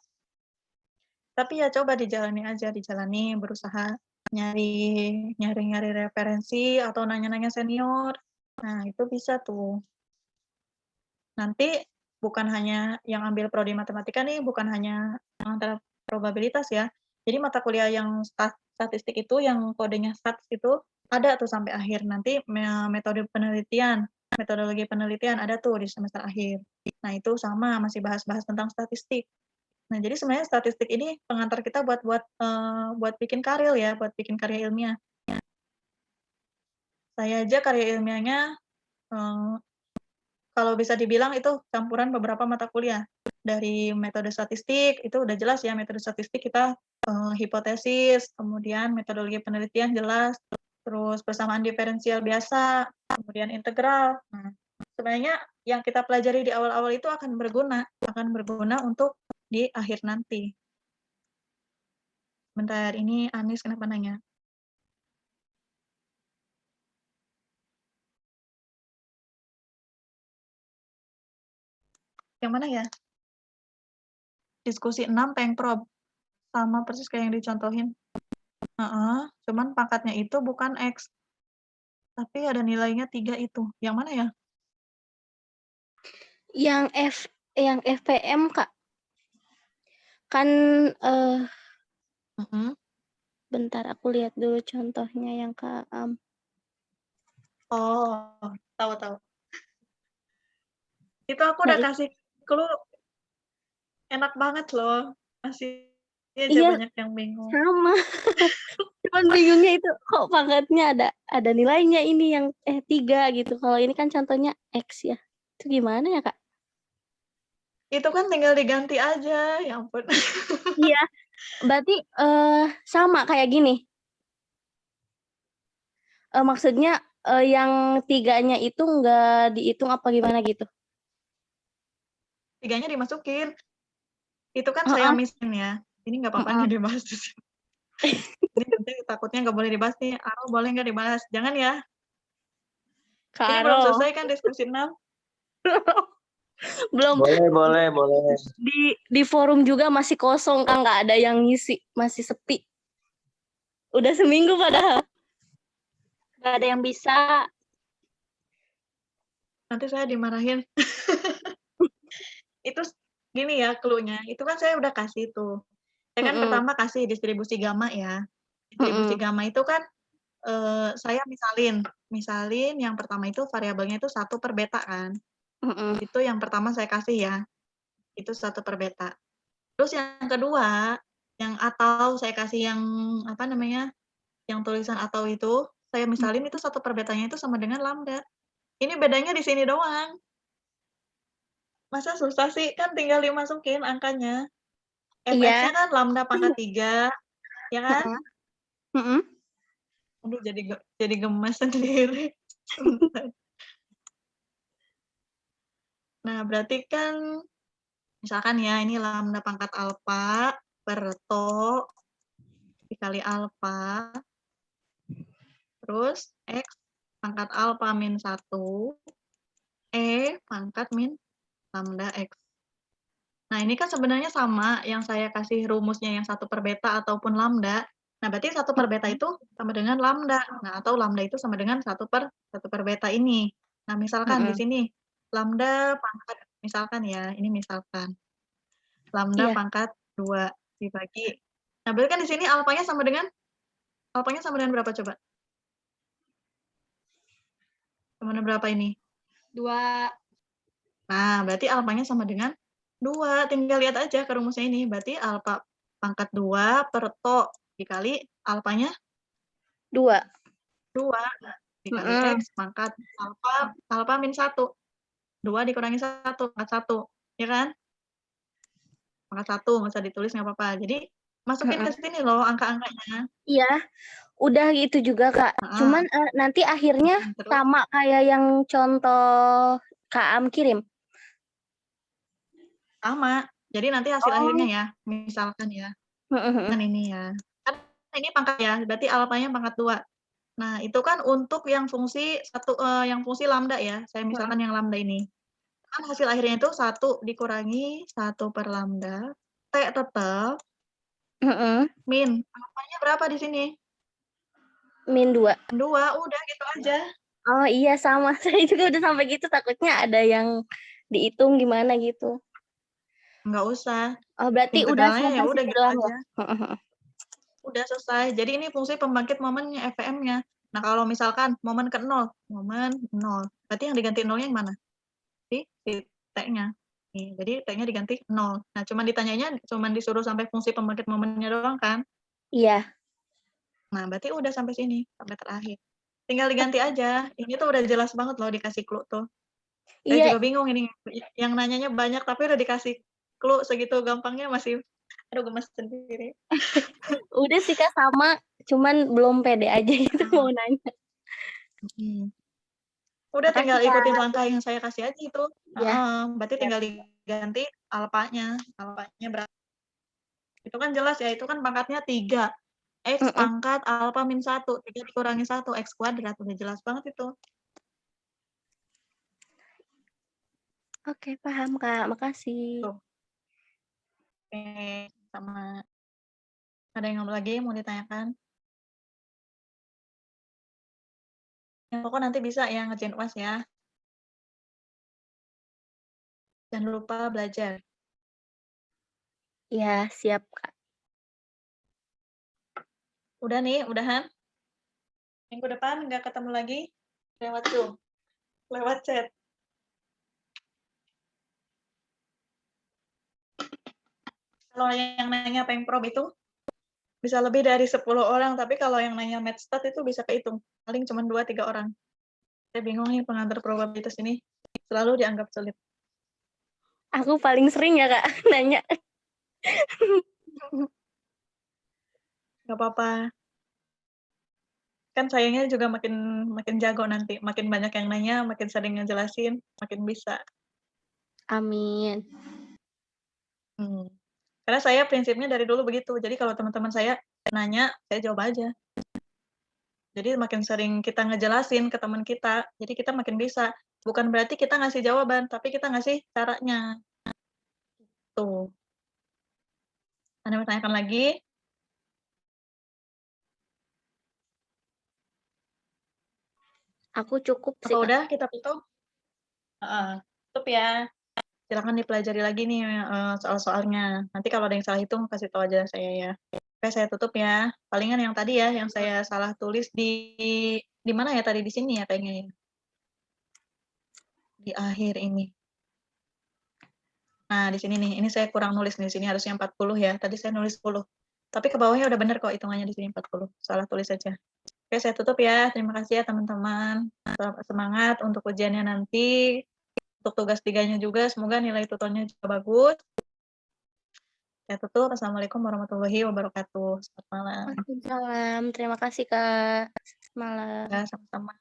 Tapi ya coba dijalani aja, berusaha nyari referensi atau nanya-nanya senior. Nah, itu bisa tuh. Nanti bukan hanya yang ambil prodi matematika nih, bukan hanya antara probabilitas ya. Jadi mata kuliah yang statistik itu, yang kodenya stats itu, ada tuh sampai akhir. Nanti metodologi penelitian ada tuh di semester akhir. Nah, itu sama, masih bahas-bahas tentang statistik. Nah, jadi sebenarnya statistik ini pengantar kita buat bikin karya ya, buat bikin karya ilmiah. Saya aja karya ilmiahnya kalau bisa dibilang itu campuran beberapa mata kuliah. Dari metode statistik, itu udah jelas ya, metode statistik kita hipotesis, kemudian metodologi penelitian jelas, terus persamaan diferensial biasa, kemudian integral. Nah, sebenarnya yang kita pelajari di awal-awal itu akan berguna untuk di akhir nanti. Bentar, ini Anis kenapa nanya? Yang mana ya? Diskusi 6 Pengprob. Sama persis kayak yang dicontohin. Cuman pangkatnya itu bukan X. Tapi ada nilainya 3 itu. Yang mana ya? Yang FPM, Kak. Kan bentar aku lihat dulu contohnya yang Kak Oh, tahu. Itu aku Nah, udah kasih clue. Enak banget loh. Masih aja iya, banyak yang bingung. sama. Cuman bingungnya itu kok pangkatnya ada nilainya ini yang 3 gitu. Kalau ini kan contohnya X ya. Itu gimana ya, Kak? Itu kan tinggal diganti aja, ya ampun. Iya, berarti, sama kayak gini, maksudnya, yang 3-nya itu nggak dihitung apa gimana gitu? 3-nya dimasukin. Itu kan saya Heeh, misin ya. Ini nggak apa-apa heeh. nih dibahas di sini. Ini nanti takutnya nggak boleh dibahas nih, "Aro boleh nggak dibahas?" Jangan ya, ini belum Karo. selesai kan diskusi 6. Belum Boleh. di forum juga masih kosong, Kak, nggak ada yang ngisi, masih sepi. Udah seminggu padahal. Nggak ada yang bisa. Nanti saya dimarahin. Itu gini ya clue-nya, itu kan saya udah kasih tuh. Saya kan Mhm, pertama kasih distribusi gamma ya. Distribusi mhm, gamma itu kan, saya misalin yang pertama itu variabelnya itu 1/beta kan. mhm, Itu yang pertama saya kasih ya, itu 1/beta. Terus yang kedua, yang atau saya kasih yang, apa namanya, yang tulisan atau itu, saya mhm. misalin itu 1/betanya itu sama dengan lambda. Ini bedanya di sini doang. Masa susah sih? Kan tinggal dimasukin angkanya. Iya, Fx-nya kan lambda pangkat 3, ya kan? heeh, mhm. Aduh jadi gemes sendiri. Sebentar. Nah, berarti kan misalkan ya ini lambda pangkat alfa per tau dikali alfa, terus X pangkat alfa min 1, pangkat min lambda X. Nah, ini kan sebenarnya sama yang saya kasih rumusnya yang 1/beta ataupun lambda. Nah, berarti 1/beta itu sama dengan lambda. Nah, atau lambda itu sama dengan 1/beta ini. Nah, misalkan di Mhm, sini lambda pangkat misalkan ya, ini misalkan lambda iya, pangkat 2 dibagi. Nah, berarti kan di sini alfanya sama dengan berapa coba? Sama dengan berapa ini? 2. Nah, berarti alfanya sama dengan 2. Tinggal lihat aja ke rumusnya ini. Berarti alfa pangkat 2 per tau dikali alfanya 2. 2 dikali Mhm, X pangkat alfa min 1. 2 dikurangi 1, pangkat 1, ya kan? Pangkat 1, nggak usah ditulis nggak apa-apa. Jadi masukin ke mhm. sini loh angka-angkanya. Iya, udah gitu juga, Kak. Heeh, Cuman, nanti akhirnya terus sama kayak yang contoh Kak Am kirim? sama. Jadi nanti hasil akhirnya Oh, ya, misalkan ya, mhm, kan mhm, ini ya. Kan ini pangkat ya, berarti alfanya pangkat 2. Nah, itu kan untuk yang fungsi yang fungsi lambda ya, saya mhm, misalkan yang lambda ini. Kan hasil akhirnya itu 1 dikurangi 1/lambda, T tetap, mhm, min alfanya berapa di sini? -2. 2, udah gitu aja. Oh, iya sama, saya juga udah sampai gitu takutnya ada yang dihitung gimana gitu. Nggak usah, Oh, berarti udah integralnya ya sampai udah situ gitu doang ya? aja, Mhm, mhm. udah selesai. Jadi ini fungsi pembangkit momennya, FPM-nya. Nah, kalau misalkan momen ke 0, berarti yang diganti nolnya yang mana? Si T-nya. Nih, jadi T-nya diganti 0. Nah, cuman disuruh sampai fungsi pembangkit momennya doang kan? Iya. Nah, berarti udah sampai sini, sampai terakhir. Tinggal diganti aja. Ini tuh udah jelas banget loh dikasih clue tuh. Saya Iya, juga bingung ini, yang nanyanya banyak tapi udah dikasih clue segitu gampangnya masih aduh gemes sendiri. udah sih, Kak, sama, cuman belum pede aja gitu Heeh, mau nanya. mhm. Udah Makasih, tinggal ikutin Kak. langkah yang saya kasih aja itu. Iya, Heeh, berarti siap. tinggal diganti alfanya berapa. Itu kan jelas ya, itu kan pangkatnya 3. X Mhm. pangkat alfa min 1, 3 dikurangi 1, X kuadrat, udah jelas banget itu. Oke, paham, Kak, makasih. Tuh, oke, sama. Ada yang lagi mau ditanyakan? Yang pokok nanti bisa ya ngerjain UAS ya. Jangan lupa belajar. Iya, siap, Kak. Udah nih, udahan. Minggu depan nggak ketemu lagi lewat Zoom, lewat chat. Kalau yang nanya Pengprob itu bisa lebih dari 10 orang, tapi kalau yang nanya Medstat itu bisa kehitung. Paling cuma 2-3 orang. Saya bingung nih pengantar probabilitas ini selalu dianggap sulit. Aku paling sering ya Kak nanya. Nggak apa-apa. Kan sayangnya juga makin makin jago nanti, makin banyak yang nanya, makin sering ngejelasin, makin bisa. Amin. Karena saya prinsipnya dari dulu begitu. Jadi kalau teman-teman saya nanya, saya jawab aja. Jadi makin sering kita ngejelasin ke teman kita, jadi kita makin bisa. Bukan berarti kita ngasih jawaban, tapi kita ngasih caranya. Tuh. Ada yang mau tanyakan lagi? Aku cukup sih Apa Kak. udah kita tutup? Tutup ya. Silakan dipelajari lagi nih soal-soalnya. Nanti kalau ada yang salah hitung, kasih tahu aja saya ya. Oke, saya tutup ya. Palingan yang tadi ya, yang saya salah tulis di mana ya tadi? Di sini ya kayaknya ya. Di akhir ini. Nah, di sini nih. Ini saya kurang nulis nih. Di sini harusnya 40 ya. Tadi saya nulis 10. Tapi ke bawahnya udah bener kok hitungannya di sini 40. Salah tulis aja. Oke, saya tutup ya. Terima kasih ya teman-teman. Semangat untuk ujiannya nanti. Untuk tugas 3-nya juga, semoga nilai tutornya juga bagus. Saya tutup. Assalamualaikum warahmatullahi wabarakatuh. Selamat malam. Waalaikumsalam. Terima kasih Kak. Malam. Ya, sama-sama.